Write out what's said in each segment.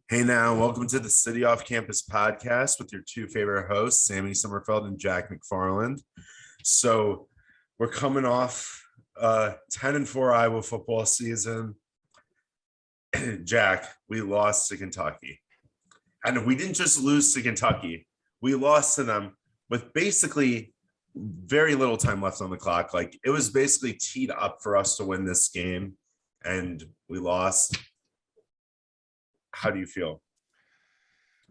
Hey now, welcome to the City Off Campus podcast with your two favorite hosts, Sammy Sommerfeld and Jack McFarland. So we're coming off 10-4 Iowa football season. Jack, we lost to Kentucky. And we didn't just lose to Kentucky. We lost to them with basically very little time left on the clock. Like, it was basically teed up for us to win this game, and we lost. How do you feel?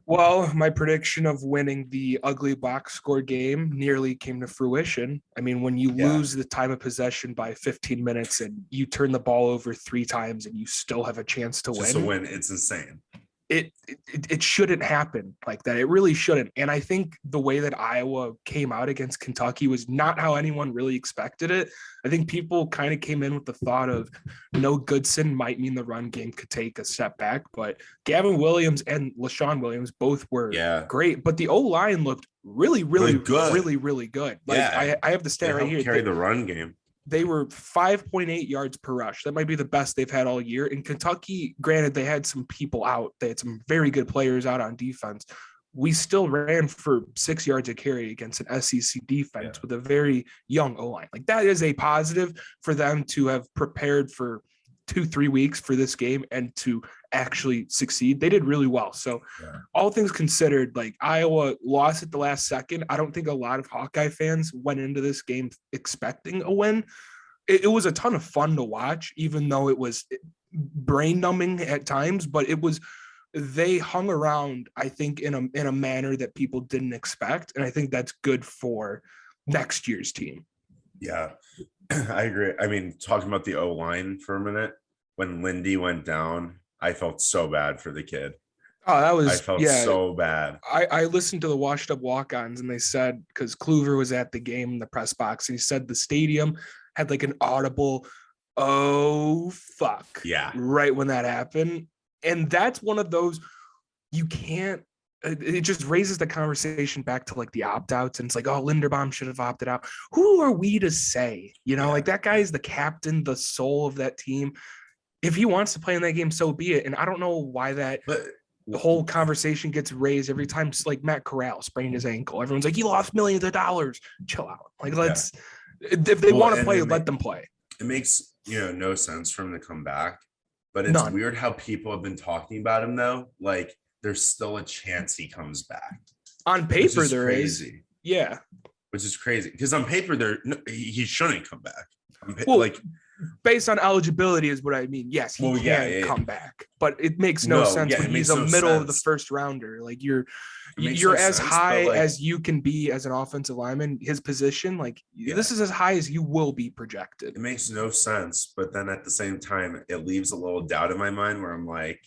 Well, my prediction of winning the ugly box score game nearly came to fruition. I mean, when you lose the time of possession by 15 minutes and you turn the ball over 3 times and you still have a chance to win, it's insane. It shouldn't happen like that. It really shouldn't. And I think the way that Iowa came out against Kentucky was not how anyone really expected it. I think people kind of came in with the thought of no Goodson might mean the run game could take a step back, but Gavin Williams and LaShawn Williams both were great. But the O-line looked really good. Really good. Like, I have the stat right here. Carry the run game. They were 5.8 yards per rush. That might be the best they've had all year. In Kentucky, granted, they had some people out. They had some very good players out on defense. We still ran for 6 yards a carry against an SEC defense with a very young O-line. Like, that is a positive for them to have prepared for 2-3 weeks for this game and to actually succeed. They did really well. So all things considered, like, Iowa lost at the last second. I don't think a lot of Hawkeye fans went into this game expecting a win. It was a ton of fun to watch, even though it was brain numbing at times, but they hung around, I think, in a manner that people didn't expect. And I think that's good for next year's team. Yeah, I agree. I mean, talking about the O-line for a minute, when Lindy went down, I felt so bad for the kid. Oh, I felt so bad. I listened to the washed up walk-ons, and they said, because Kluver was at the game in the press box, and he said the stadium had like an audible, oh, fuck. Yeah. Right when that happened. And that's one of those, you can't, it just raises the conversation back to like the opt-outs, and it's like, oh, Linderbaum should have opted out. Who are we to say? Like, that guy is the captain, the soul of that team. If he wants to play in that game, so be it. And I don't know why the whole conversation gets raised every time. It's like Matt Corral sprained his ankle. Everyone's like, he lost millions of dollars. Chill out. Like, if they want to play, let them play. It makes no sense for him to come back, but it's weird how people have been talking about him though. Like, there's still a chance he comes back. On paper, there is. Yeah. Which is crazy. Because on paper, he shouldn't come back. Based on eligibility is what I mean. Yes, he can come back. But it makes no sense when he's a middle of the first rounder. Like, you're as high as you can be as an offensive lineman. His position, this is as high as you will be projected. It makes no sense. But then at the same time, it leaves a little doubt in my mind where I'm like,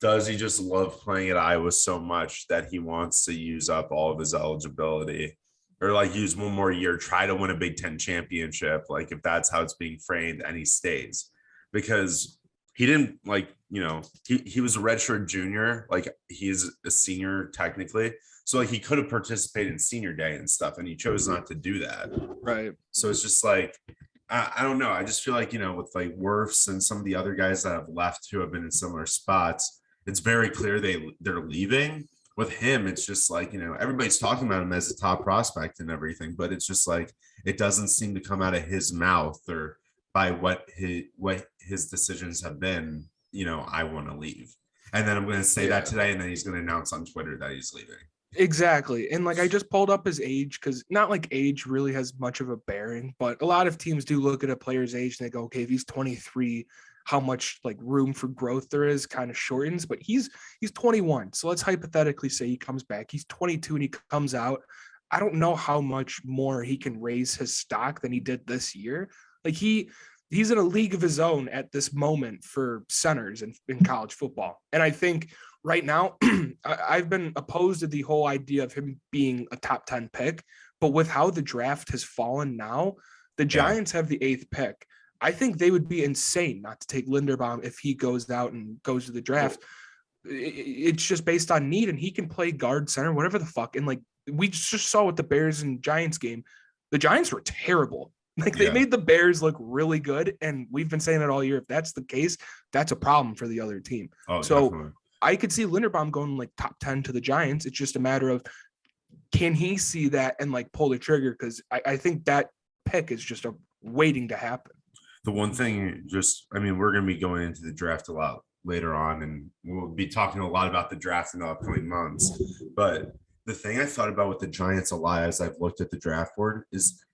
does he just love playing at Iowa so much that he wants to use up all of his eligibility, or like use one more year, try to win a Big Ten championship? Like, if that's how it's being framed, and he stays, because he didn't he was a redshirt junior, like he's a senior technically. So like he could have participated in senior day and stuff, and he chose not to do that. Right. So it's just like, I don't know. I just feel like, with like Wirfs and some of the other guys that have left who have been in similar spots, it's very clear they're leaving. With him, it's just like, everybody's talking about him as a top prospect and everything, but it's just like, it doesn't seem to come out of his mouth or by what his decisions have been. I want to leave. And then I'm going to say that today, and then he's going to announce on Twitter that he's leaving. Exactly. And like, I just pulled up his age, because not like age really has much of a bearing, but a lot of teams do look at a player's age and they go, okay, if he's 23, how much like room for growth there is kind of shortens. But he's 21. So let's hypothetically say he comes back. He's 22 and he comes out. I don't know how much more he can raise his stock than he did this year. Like, he's in a league of his own at this moment for centers in college football. And I think right now, I've been opposed to the whole idea of him being a top 10 pick, but with how the draft has fallen now, the Giants have the 8th pick. I think they would be insane not to take Linderbaum if he goes out and goes to the draft. It's just based on need, and he can play guard, center, whatever the fuck. And like, we just saw with the Bears and Giants game, the Giants were terrible Like they made the Bears look really good, and we've been saying it all year. If that's the case, that's a problem for the other team. Oh, so definitely. I could see Linderbaum going like top 10 to the Giants. It's just a matter of can he see that and like pull the trigger? Because I think that pick is just waiting to happen. The one thing, we're going to be going into the draft a lot later on, and we'll be talking a lot about the draft in the upcoming months. But the thing I thought about with the Giants a lot as I've looked at the draft board is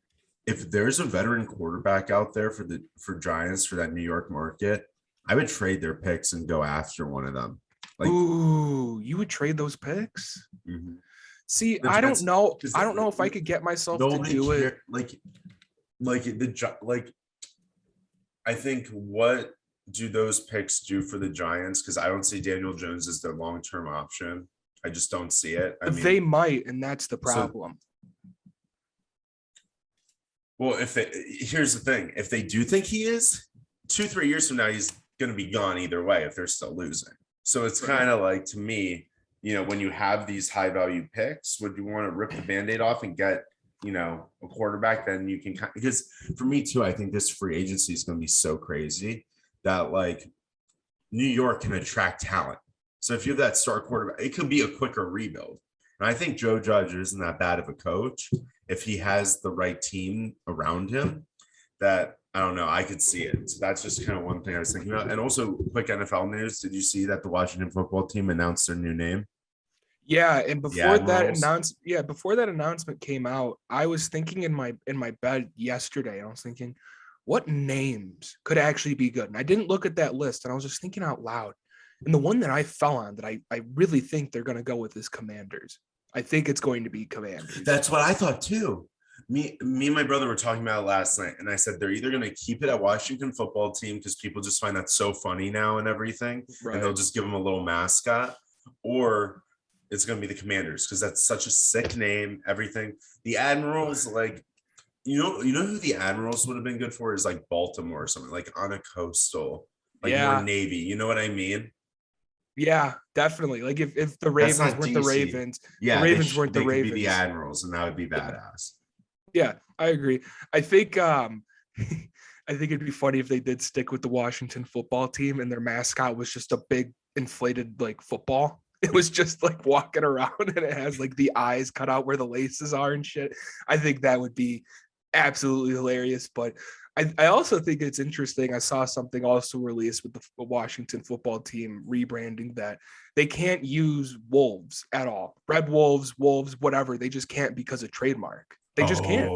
if there's a veteran quarterback out there for Giants for that New York market, I would trade their picks and go after one of them. Like, ooh, you would trade those picks? Mm-hmm. See, I don't know. I don't know if I could get myself to do it. I think what do those picks do for the Giants? Because I don't see Daniel Jones as their long-term option. I just don't see it. They might, and that's the problem. Here's the thing. If they do think he is, 2-3 years from now, he's going to be gone either way if they're still losing. So it's kind of like, to me, when you have these high value picks, would you want to rip the Band-Aid off and get, a quarterback? Then you can, because for me too, I think this free agency is going to be so crazy that like New York can attract talent. So if you have that star quarterback, it could be a quicker rebuild. And I think Joe Judge isn't that bad of a coach. If he has the right team around him, that I don't know, I could see it. So that's just kind of one thing I was thinking about. And also quick NFL news. Did you see that the Washington football team announced their new name? Yeah, and before that announcement came out, I was thinking in my bed yesterday, I was thinking, what names could actually be good? And I didn't look at that list, and I was just thinking out loud. And the one that I fell on that I really think they're going to go with is Commanders. I think it's going to be Commanders. That's what I thought too. Me and my brother were talking about it last night, and I said they're either going to keep it at Washington football team because people just find that so funny now and everything, right, and they'll just give them a little mascot, or it's going to be the Commanders because that's such a sick name. Everything. The Admirals, like you know who the Admirals would have been good for is like Baltimore or something, like on a coastal, like more Navy. You know what I mean? Yeah, definitely. Like if the Ravens weren't DC. The Ravens, the Ravens weren't the Ravens. Could be the Admirals, and that would be badass. Yeah, I agree. I think I think it'd be funny if they did stick with the Washington football team and their mascot was just a big inflated like football. It was just like walking around and it has like the eyes cut out where the laces are and shit. I think that would be absolutely hilarious. But I also think it's interesting. I saw something also released with the Washington football team rebranding that they can't use wolves at all. Red wolves, whatever. They just can't because of trademark. They just can't.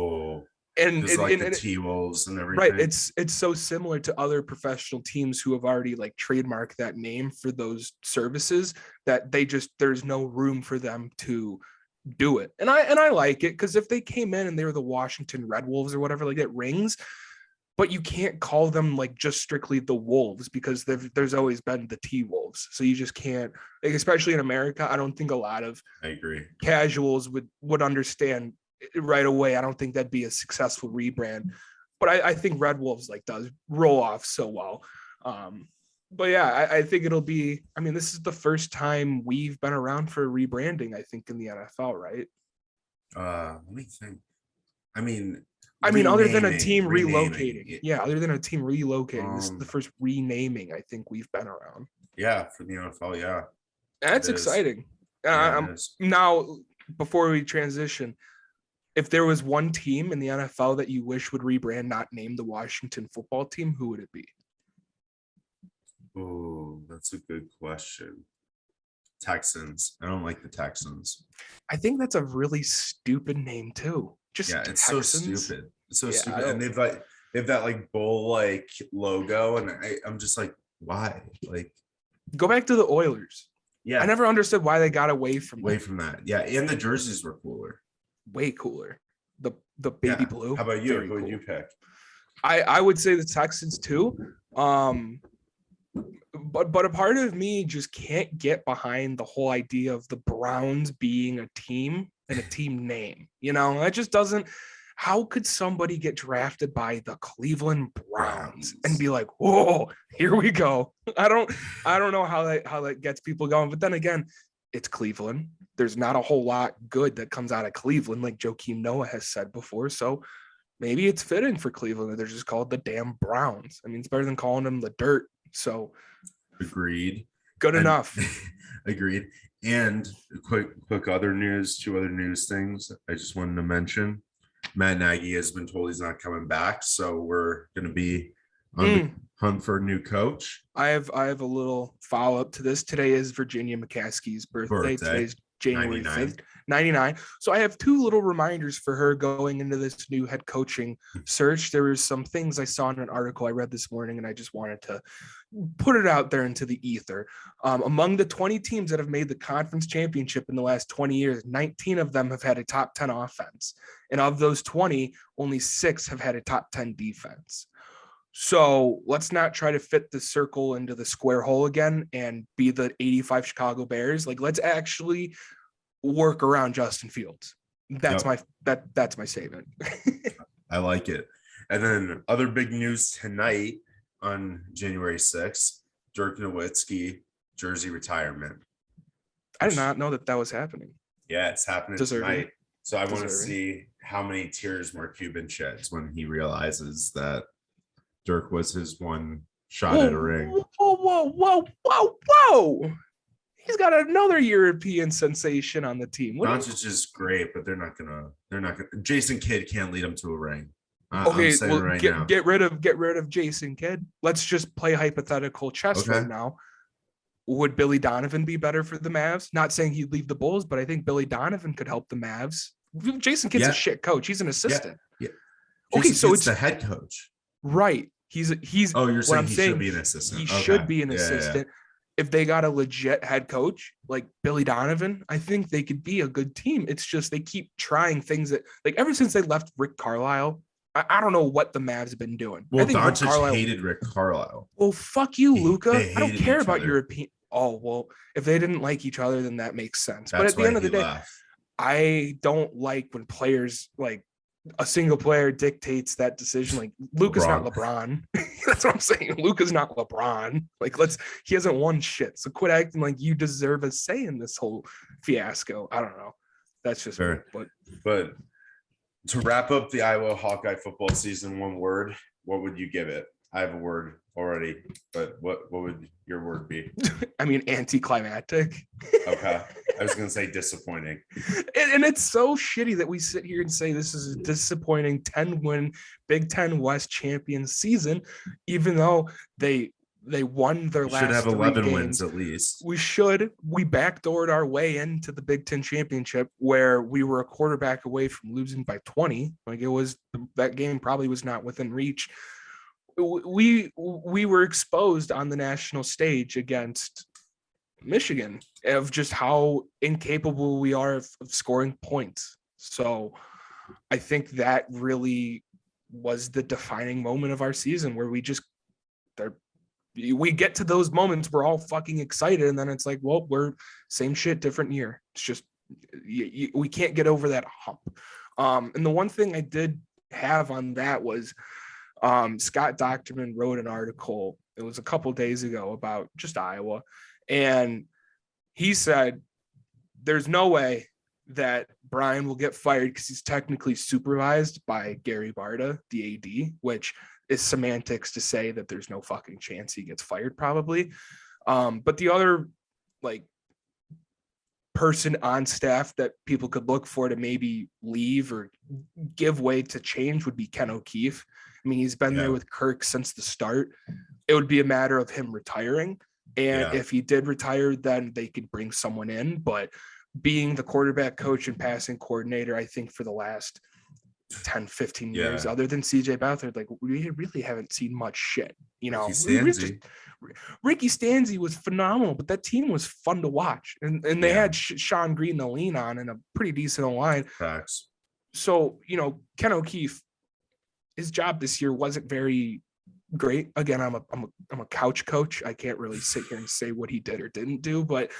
And the T-Wolves and everything. Right. It's so similar to other professional teams who have already like trademarked that name for those services that there's no room for them to do it. And I like it because if they came in and they were the Washington Red Wolves or whatever, like it rings. But you can't call them like just strictly the Wolves because there's always been the T-Wolves. So you just can't, like, especially in America. I don't think a lot of casuals would understand right away. I don't think that'd be a successful rebrand. But I think Red Wolves like does roll off so well. But yeah, I think it'll be. I mean, this is the first time we've been around for rebranding. I think in the NFL, right? Let me think. I mean, other than a team relocating. Yeah, other than a team relocating. This is the first renaming I think we've been around. Yeah, for the NFL, yeah. That's exciting. Now, before we transition, if there was one team in the NFL that you wish would rebrand, not name the Washington football team, who would it be? Oh, that's a good question. Texans. I don't like the Texans. I think that's a really stupid name too. It's Texans. So stupid. It's so stupid. And they've that like bull like logo, and I'm just like, why? Like, go back to the Oilers. Yeah, I never understood why they got away from that. Yeah, and the jerseys were cooler. Way cooler. The baby blue. How about you? Who would you pick? I would say the Texans too. But a part of me just can't get behind the whole idea of the Browns being a team and a team name. That just doesn't. How could somebody get drafted by the Cleveland Browns and be like, "Whoa, here we go"? I don't know how that gets people going. But then again, it's Cleveland. There's not a whole lot good that comes out of Cleveland, like Joakim Noah has said before. So maybe it's fitting for Cleveland that they're just called the damn Browns. I mean, it's better than calling them the Dirt. So Agreed. good And enough. agreed. And quick other news, two other news things I just wanted to mention. Matt Nagy has been told he's not coming back, so we're going to be on the hunt for a new coach. I have a little follow up to this. Today is Virginia McCaskey's birthday. Today's January 5th, 99. So I have two little reminders for her going into this new head coaching search. There were some things I saw in an article I read this morning, and I just wanted to put it out there into the ether. Among the 20 teams that have made the conference championship in the last 20 years, 19 of them have had a top 10 offense. And of those 20, only 6 have had a top 10 defense. So let's not try to fit the circle into the square hole again and be the 85 Chicago Bears. Like, let's actually work around Justin Fields. That's my statement. I like it. And then other big news tonight on January 6th, Dirk Nowitzki jersey retirement. I did not know that was happening. Yeah, it's happening tonight. So I want to see how many tears Mark Cuban sheds when he realizes that Dirk was his one shot at a ring. Whoa. He's got another European sensation on the team. Doncic is great, but they're not gonna. Jason Kidd can't lead him to a ring. Okay, well, get rid of Jason Kidd. Let's just play hypothetical chess right now. Would Billy Donovan be better for the Mavs? Not saying he'd leave the Bulls, but I think Billy Donovan could help the Mavs. Jason Kidd's a shit coach. He's an assistant. Yeah. Okay, so it's the head coach. Right. He's Oh, you're saying he should be an assistant. He should be an assistant. If they got a legit head coach like Billy Donovan, I think they could be a good team. It's just they keep trying things that, like, ever since they left Rick Carlisle, I don't know what the Mavs have been doing. Well, I think Doncic hated Rick Carlisle. Well, fuck you, Luka. I don't care about your opinion. Oh, well, if they didn't like each other, then that makes sense. But at the end of the day, I don't like when players, like, a single player dictates that decision. Like, Luka's not LeBron. That's what I'm saying. Luka's not LeBron. Like, he hasn't won shit. So quit acting like you deserve a say in this whole fiasco. I don't know. That's just fair. But to wrap up the Iowa Hawkeye football season, one word, what would you give it? I have a word already, but what would your word be? I mean, anticlimactic. Okay. I was going to say disappointing. And it's so shitty that we sit here and say this is a disappointing 10-win Big Ten West champion season, even though they won their last 3 games. Should have 11 wins at least. We backdoored our way into the Big Ten championship where we were a quarterback away from losing by 20. Like, that game probably was not within reach. We were exposed on the national stage against Michigan of just how incapable we are of scoring points. So I think that really was the defining moment of our season where we get to those moments, we're all fucking excited, and then it's like, well, we're same shit, different year. It's just we can't get over that hump. And the one thing I did have on that was Scott Docterman wrote an article, it was a couple days ago, about just Iowa, and he said there's no way that Brian will get fired because he's technically supervised by Gary Barta, the AD, which is semantics to say that there's no fucking chance he gets fired probably. But the other, like, person on staff that people could look for to maybe leave or give way to change would be Ken O'Keefe. I mean, he's been there with Kirk since the start. It would be a matter of him retiring. And if he did retire, then they could bring someone in. But being the quarterback coach and passing coordinator, I think for the last 10, 15 years, other than CJ Beathard, like, we really haven't seen much shit. You know, Ricky Stanzi was phenomenal, but that team was fun to watch. And they had Sean Green to lean on and a pretty decent line. Facts. So, you know, Ken O'Keefe, his job this year wasn't very great. Again, I'm a couch coach. I can't really sit here and say what he did or didn't do, but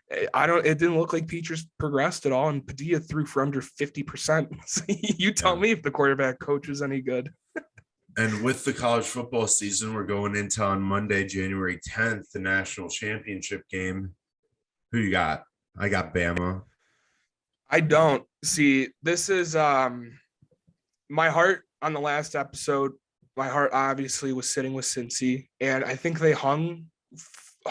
it didn't look like Petras progressed at all, and Padilla threw for under 50%. You tell me if the quarterback coach was any good. And with the college football season, we're going into on Monday, January 10th, the national championship game. Who you got? I got Bama. I don't. See, this is my heart on the last episode, my heart obviously was sitting with Cincy, and I think they hung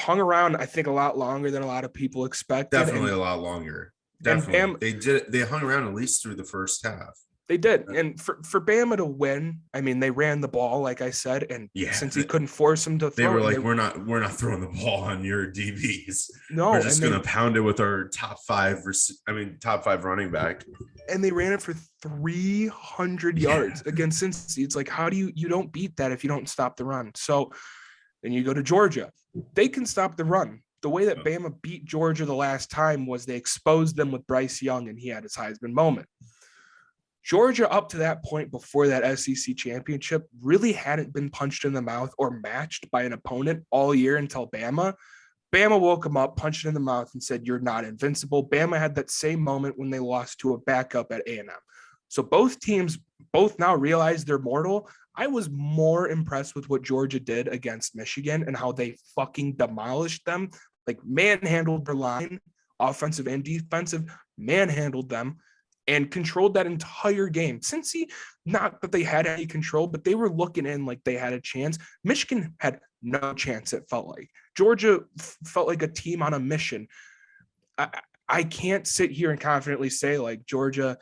around, I think, a lot longer than a lot of people expected. Definitely a lot longer. And Definitely. They hung around at least through the first half. They did. And for Bama to win, I mean, they ran the ball, like I said, and since he couldn't force him to throw, they were like, we're not throwing the ball on your DBs. No, we're just gonna pound it with our top five running back. And they ran it for 300 yards against Cincy. It's like, how do you don't beat that if you don't stop the run? So then you go to Georgia. They can stop the run. The way that Bama beat Georgia the last time was they exposed them with Bryce Young, and he had his Heisman moment. Georgia, up to that point before that SEC championship, really hadn't been punched in the mouth or matched by an opponent all year until Bama. Bama woke him up, punched him in the mouth, and said, "You're not invincible." Bama had that same moment when they lost to a backup at A&M. So both teams now realize they're mortal. I was more impressed with what Georgia did against Michigan and how they fucking demolished them, like manhandled their line, offensive and defensive, manhandled them, and controlled that entire game. Cincy, not that they had any control, but they were looking in like they had a chance. Michigan had no chance, it felt like. Georgia felt like a team on a mission. I can't sit here and confidently say like Georgia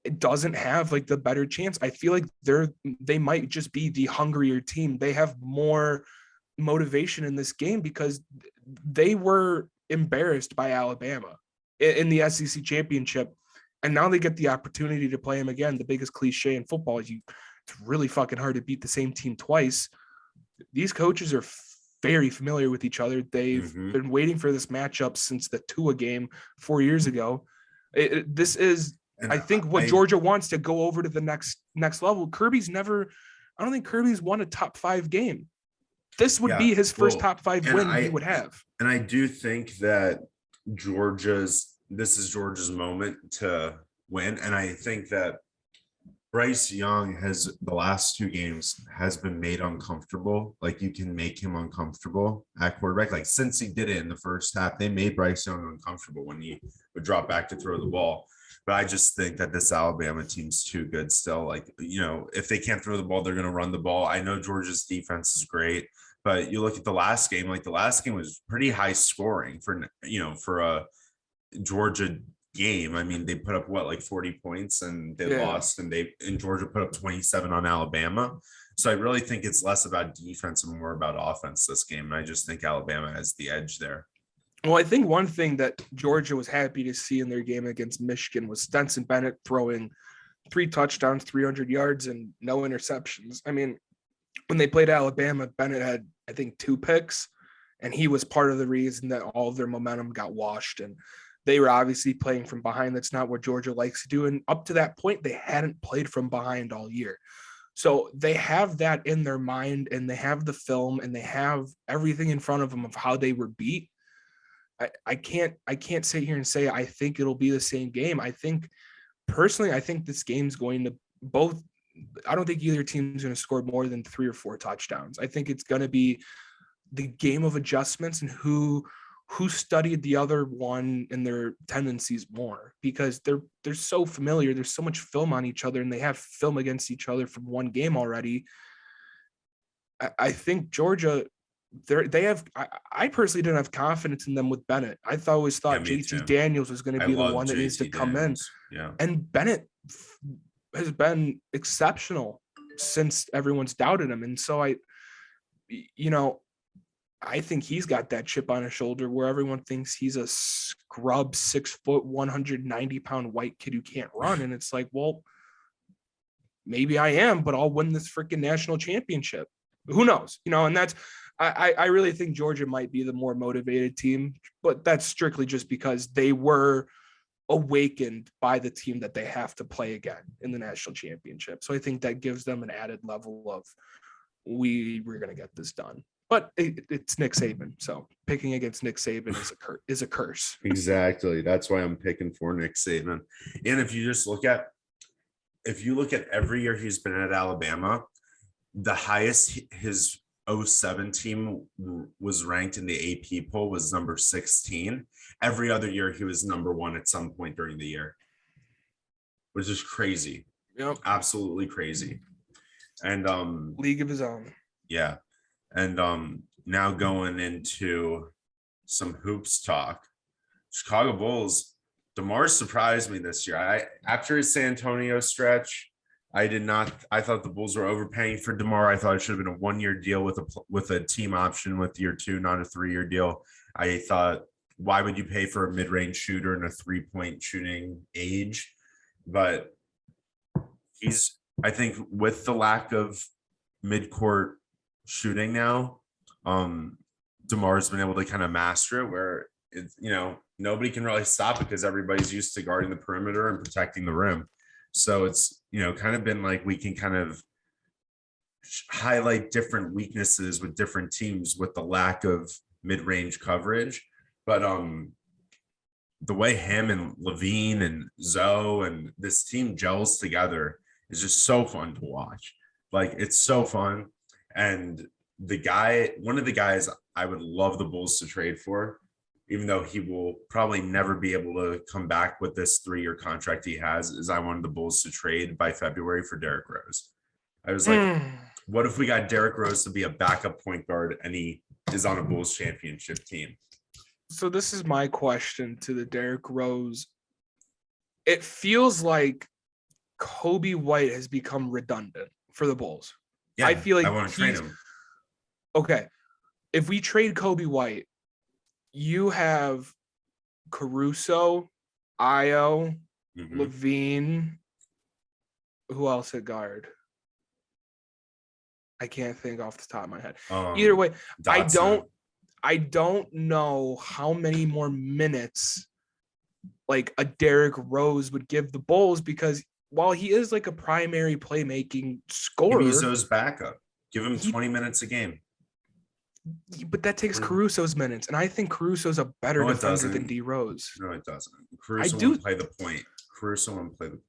it doesn't have like the better chance. I feel like they might just be the hungrier team. They have more motivation in this game because they were embarrassed by Alabama in the SEC championship. And now they get the opportunity to play them again. The biggest cliche in football is it's really fucking hard to beat the same team twice. These coaches are very familiar with each other. They've been waiting for this matchup since the Tua game 4 years ago. This is, I think, what Georgia wants to go over to the next level. I don't think Kirby's won a top 5 game. This would be his first top 5 win he would have. And I do think that this is Georgia's moment to win. And I think that Bryce Young the last 2 games has been made uncomfortable. Like you can make him uncomfortable at quarterback. Like since he did it in the first half, they made Bryce Young uncomfortable when he would drop back to throw the ball. But I just think that this Alabama team's too good still. Like, if they can't throw the ball, they're going to run the ball. I know Georgia's defense is great, but you look at the last game, like the last game was pretty high scoring for a Georgia game. I mean, they put up like 40 points and they lost, and Georgia put up 27 on Alabama. So I really think it's less about defense and more about offense this game. And I just think Alabama has the edge there. Well, I think one thing that Georgia was happy to see in their game against Michigan was Stetson Bennett throwing 3 touchdowns, 300 yards, and no interceptions. I mean, when they played Alabama, Bennett had, I think, 2 picks, and he was part of the reason that all of their momentum got washed. And they were obviously playing from behind. That's not what Georgia likes to do. And up to that point, they hadn't played from behind all year. So they have that in their mind, and they have the film, and they have everything in front of them of how they were beat. I can't sit here and say I think it'll be the same game. I think this game's going to both. I don't think either team's going to score more than 3 or 4 touchdowns. I think it's going to be the game of adjustments and who studied the other one and their tendencies more, because they're so familiar. There's so much film on each other, and they have film against each other from one game already. I think Georgia, I personally didn't have confidence in them with Bennett. I always thought JT Daniels was going to be the one that needs to come in. Yeah. And Bennett has been exceptional since everyone's doubted him. And so I think he's got that chip on his shoulder where everyone thinks he's a scrub 6 foot, 190-pound white kid who can't run. And it's like, well, maybe I am, but I'll win this freaking national championship. Who knows? And that's, I really think Georgia might be the more motivated team, but that's strictly just because they were awakened by the team that they have to play again in the national championship. So I think that gives them an added level of we're going to get this done. But it's Nick Saban, so picking against Nick Saban is a curse. Exactly. That's why I'm picking for Nick Saban. And if you look at every year he's been at Alabama, the highest his 07 team was ranked in the AP poll was number 16. Every other year he was number 1 at some point during the year, which is crazy. Yep. Absolutely crazy. And League of his own. yeah. And now going into some hoops talk. Chicago Bulls, DeMar surprised me this year. After his San Antonio stretch, I thought the Bulls were overpaying for DeMar. I thought it should have been a 1-year deal with a team option with year 2, not a 3-year deal. I thought, why would you pay for a mid-range shooter in a 3-point shooting age? But I think with the lack of mid-court shooting now, DeMar's been able to kind of master it where it's, nobody can really stop it because everybody's used to guarding the perimeter and protecting the rim. So it's, kind of been like we can kind of highlight different weaknesses with different teams with the lack of mid-range coverage. But the way him and Levine and Zoe and this team gels together is just so fun to watch. Like, it's so fun. And one of the guys I would love the Bulls to trade for, even though he will probably never be able to come back with this 3-year contract he has, is I wanted the Bulls to trade by February for Derrick Rose. I was like, what if we got Derrick Rose to be a backup point guard and he is on a Bulls championship team? So this is my question to the Derrick Rose. It feels like Kobe White has become redundant for the Bulls. Yeah, I feel like I want to trade him. Okay. If we trade Kobe White, you have Caruso, Io, Levine. Who else at guard? I can't think off the top of my head. Either way, Dotson. I don't know how many more minutes like a Derrick Rose would give the Bulls, because while he is like a primary playmaking scorer, use those backup. Give him 20 minutes a game. But that takes Caruso's minutes, and I think Caruso's a better defender than D Rose. No, it doesn't. Caruso won't play the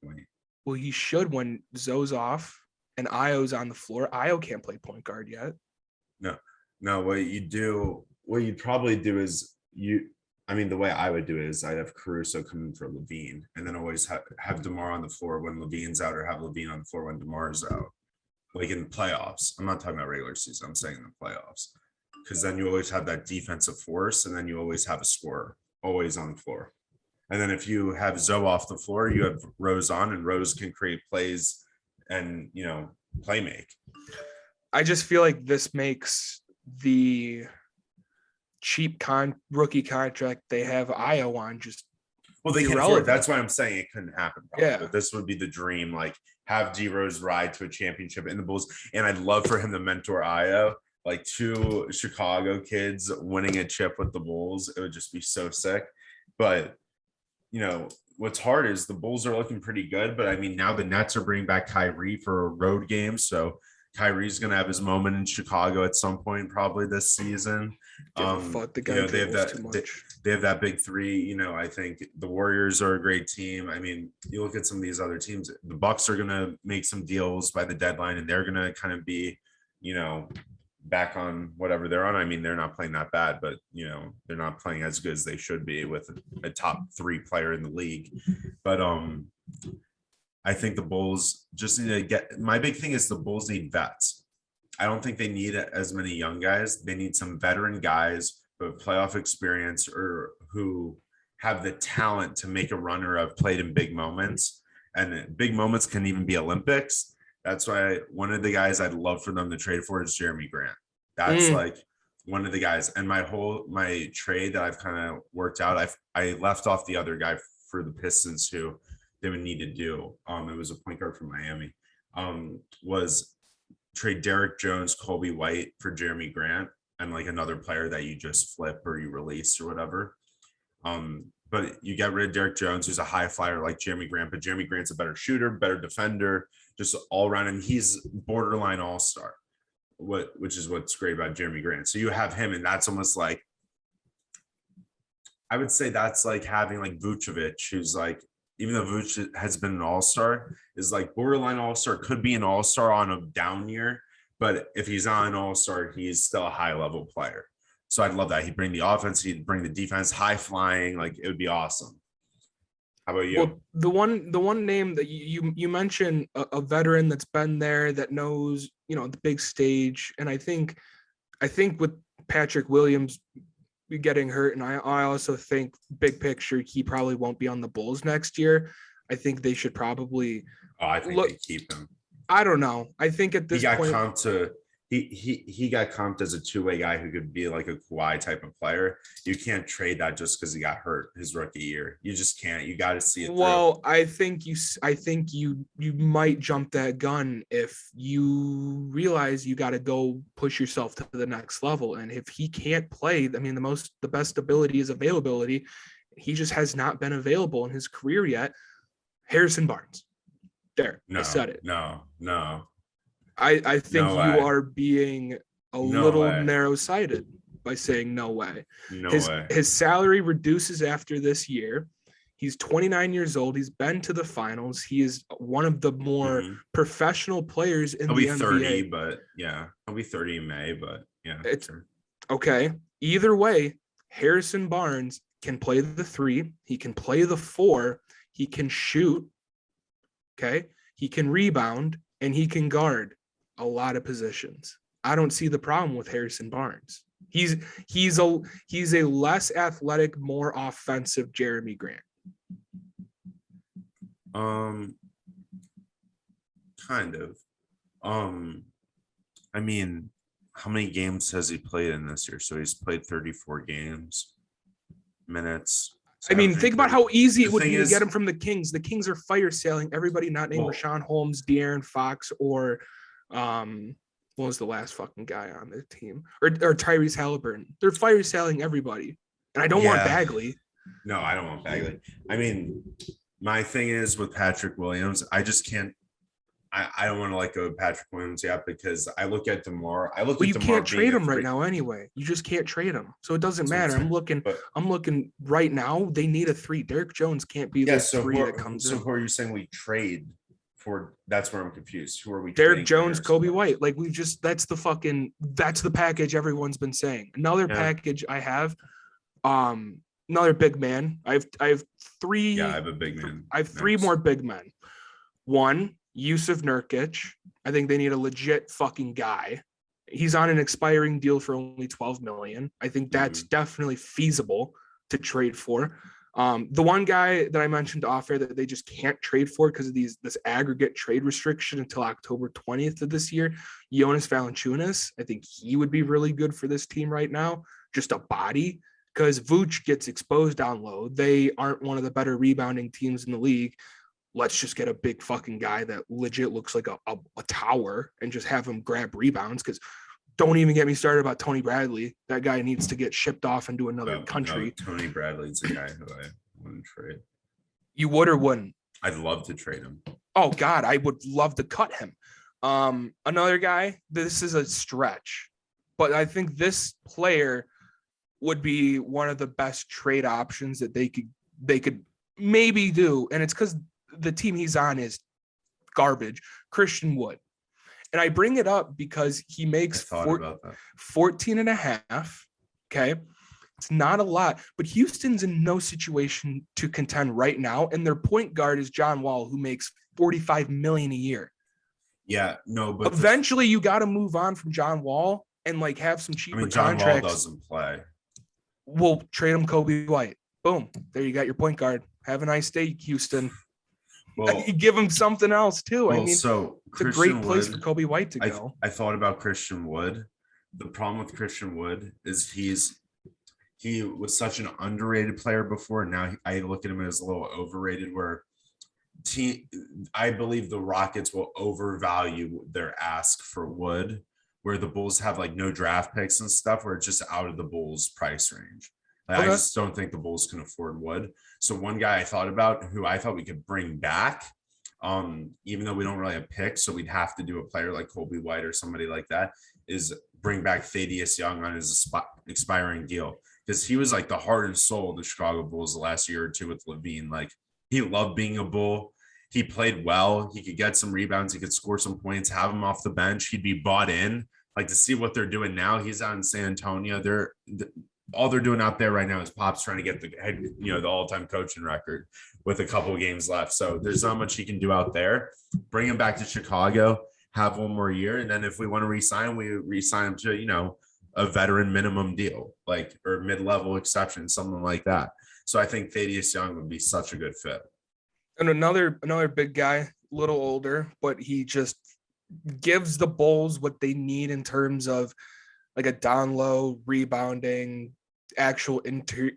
point. Well, he should when Zoe's off and Io's on the floor. Io can't play point guard yet. No. What you'd probably do is the way I would do it is I'd have Caruso come in for Levine, and then always have DeMar on the floor when Levine's out, or have Levine on the floor when DeMar's out. Like in the playoffs. I'm not talking about regular season. I'm saying in the playoffs. Because then you always have that defensive force, and then you always have a scorer always on the floor. And then if you have Zoe off the floor, you have Rose on, and Rose can create plays and, play make. I just feel like this makes the cheap rookie contract they have Io on just they can't afford it. That's why I'm saying it couldn't happen. Probably. Yeah. But this would be the dream, like have D Rose ride to a championship in the Bulls. And I'd love for him to mentor Io. Like 2 Chicago kids winning a chip with the Bulls. It would just be so sick. But, what's hard is the Bulls are looking pretty good. But, now the Nets are bringing back Kyrie for a road game. So Kyrie's going to have his moment in Chicago at some point probably this season. They have that big 3. I think the Warriors are a great team. You look at some of these other teams. The Bucks are going to make some deals by the deadline, and they're going to kind of be, back on whatever they're on. They're not playing that bad, but they're not playing as good as they should be with a top 3 player in the league. But I think the Bulls just need to my big thing is the Bulls need vets. I don't think they need as many young guys. They need some veteran guys who have playoff experience or who have the talent to make a run or have played in big moments. And big moments can even be Olympics. That's why one of the guys I'd love for them to trade for is Jerami Grant. That's like one of the guys. And my trade that I've kind of worked out, I left off the other guy for the Pistons who they would need to do. It was a point guard from Miami. Was trade Derrick Jones, Kobe White for Jerami Grant, and like another player that you just flip or you release or whatever. But you get rid of Derrick Jones, who's a high flyer like Jerami Grant, but Jerami Grant's a better shooter, better defender, just all around, and he's borderline all-star, which is what's great about Jerami Grant. So you have him, and that's almost like, I would say that's like having like Vucevic, who's like, even though Vucevic has been an all-star, is like borderline all-star, could be an all-star on a down year, but if he's not an all-star, he's still a high-level player. So I'd love that. He'd bring the offense, he'd bring the defense, high flying, like it would be awesome. How about you? Well, the one name that you mentioned, a veteran that's been there, that knows, the big stage, and I think with Patrick Williams getting hurt, and I also think big picture he probably won't be on the Bulls next year. I think they should probably I think they keep him. I don't know. I think at this point he got comped as a two-way guy who could be like a Kawhi type of player. You can't trade that just because he got hurt his rookie year. You just can't. You got to see it. Well, through. I think you might jump that gun if you realize you got to go push yourself to the next level. And if he can't play, I mean, the best ability is availability. He just has not been available in his career yet. Harrison Barnes. There, I said it. No. I think you are being a little narrow-sighted by saying no way. His salary reduces after this year. He's 29 years old. He's been to the finals. He is one of the more professional players in the NBA. He'll be 30, but yeah, he'll be 30 in May, but yeah. It's okay. Either way, Harrison Barnes can play the 3. He can play the 4. He can shoot. Okay. He can rebound and he can guard a lot of positions. I don't see the problem with Harrison Barnes. He's a less athletic, more offensive Jerami Grant. Kind of. I mean, how many games has he played in this year? So he's played 34 minutes. I mean, think about how easy it would be to get him from the Kings. The Kings are fire sailing everybody not named Rashawn Holmes, De'Aaron Fox, or what was the last fucking guy on the team? Or Tyrese Halliburton. They're fire sailing everybody. And I don't want Bagley. No, I don't want Bagley. I mean, my thing is with Patrick Williams, I just can't. I don't want to let go of Patrick Williams yet because I look at DeMar. You can't trade him right now anyway. You just can't trade him, so it doesn't matter. I'm looking right now. They need a 3. Derrick Jones can't be the 3 that comes in. So who are you saying we trade for? That's where I'm confused. Who are we? Derrick Jones, Kobe White. Like that's the package everyone's been saying. Another package I have. Another big man. I have 3. Yeah, I have a big man. I have 3 more big men. 1. Yusuf Nurkic. I think they need a legit fucking guy. He's on an expiring deal for only $12 million. I think that's definitely feasible to trade for. The one guy that I mentioned off air that they just can't trade for because of this aggregate trade restriction until October 20th of this year, Jonas Valanciunas. I think he would be really good for this team right now. Just a body, because Vooch gets exposed down low. They aren't one of the better rebounding teams in the league. Let's just get a big fucking guy that legit looks like a tower and just have him grab rebounds. Because don't even get me started about Tony Bradley. That guy needs to get shipped off into another country. No, Tony Bradley's a guy who I wouldn't trade. You would or wouldn't? I'd love to trade him. Oh, God, I would love to cut him. Another guy, this is a stretch, but I think this player would be one of the best trade options that they could maybe do. And it's because the team he's on is garbage. Christian Wood. And I bring it up because he makes 14 and a half. Okay. It's not a lot, but Houston's in no situation to contend right now. And their point guard is John Wall, who makes $45 million a year. Yeah, no, but eventually you got to move on from John Wall and like have some cheaper John contracts. Wall doesn't play. We'll trade him Kobe White. Boom. There you got your point guard. Have a nice day, Houston. Well, you give him something else too. Well, it's a great place for Kobe White to go. I thought about Christian Wood. The problem with Christian Wood is he was such an underrated player before. Now I look at him as a little overrated. I believe the Rockets will overvalue their ask for Wood, where the Bulls have like no draft picks and stuff, where it's just out of the Bulls' price range. I just don't think the Bulls can afford Wood. So one guy I thought about who I thought we could bring back, even though we don't really have picks, so we'd have to do a player like Kobe White or somebody like that, is bring back Thaddeus Young on his expiring deal. Because he was like the heart and soul of the Chicago Bulls the last year or two with Levine. Like he loved being a Bull. He played well. He could get some rebounds. He could score some points, have him off the bench. He'd be bought in. Like to see what they're doing now. He's out in San Antonio. all they're doing out there right now is Pop's trying to get the head, the all-time coaching record with a couple of games left. So there's not much he can do out there. Bring him back to Chicago, have one more year, and then if we want to re-sign, we re-sign him to a veteran minimum deal, or mid-level exception, something like that. So I think Thaddeus Young would be such a good fit. And another big guy, a little older, but he just gives the Bulls what they need in terms of like a down low, rebounding, actual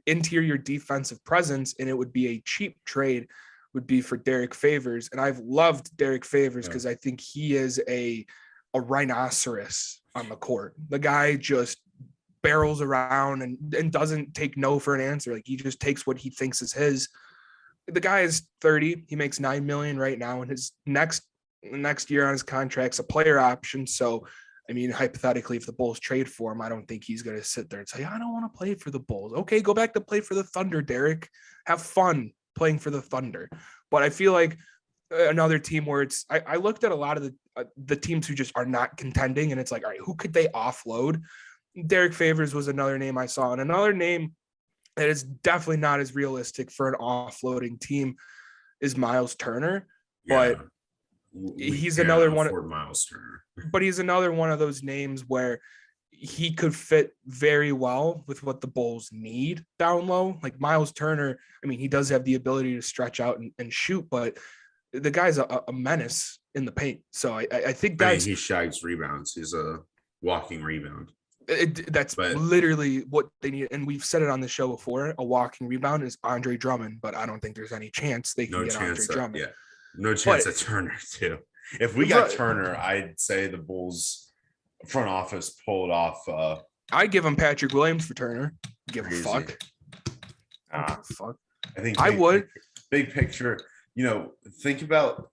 interior defensive presence, and it would be a cheap trade, would be for Derrick Favors. And I've loved Derrick Favors because I think he is a rhinoceros on the court. The guy just barrels around and doesn't take no for an answer. Like, he just takes what he thinks is his. The guy is 30. He makes $9 million right now, and his next year on his contract's a player option. So, I mean, hypothetically, if the Bulls trade for him, I don't think he's going to sit there and say, I don't want to play for the Bulls. Okay, go back to play for the Thunder, Derrick. Have fun playing for the Thunder. But I feel like another team where I looked at a lot of the teams who just are not contending, and it's like, all right, who could they offload? Derrick Favors was another name I saw, and another name that is definitely not as realistic for an offloading team is Miles Turner. Yeah. But he's another one. Miles Turner. But he's another one of those names where he could fit very well with what the Bulls need down low. Like Miles Turner, I mean, he does have the ability to stretch out and shoot, but the guy's a menace in the paint. So I think that's... he shags rebounds. He's a walking rebound. That's literally what they need. And we've said it on the show before. A walking rebound is Andre Drummond, but I don't think there's any chance they can get Andre Drummond. Yeah. No chance at Turner, too. If we got Turner, I'd say the Bulls front office pulled off. I'd give him Patrick Williams for Turner. Give a fuck. Fuck. I think I would. Big picture, think about.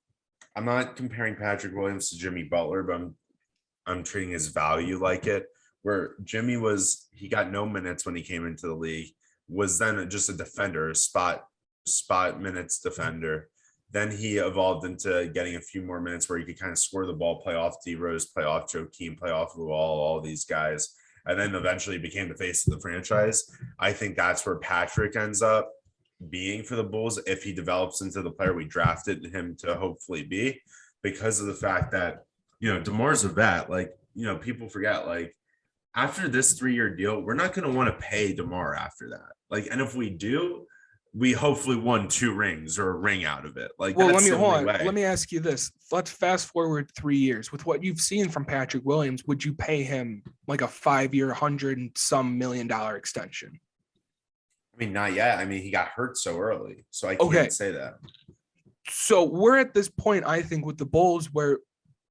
I'm not comparing Patrick Williams to Jimmy Butler, but I'm treating his value like it. Where Jimmy he got no minutes when he came into the league, was then just a defender, a spot minutes defender. Then he evolved into getting a few more minutes where he could kind of score the ball, play off D Rose, play off Joakim, play off the wall, all these guys. And then eventually became the face of the franchise. I think that's where Patrick ends up being for the Bulls if he develops into the player we drafted him to hopefully be, because of the fact that, DeMar's a vet. People forget, after this 3-year deal, we're not going to want to pay DeMar after that. And if we do, we hopefully won 2 rings or a ring out of it. Let me ask you this. Let's fast forward 3 years. With what you've seen from Patrick Williams, would you pay him like a 5-year, $100 and some million extension? I mean, not yet. I mean, he got hurt so early, so I can't say that. So we're at this point, I think, with the Bulls where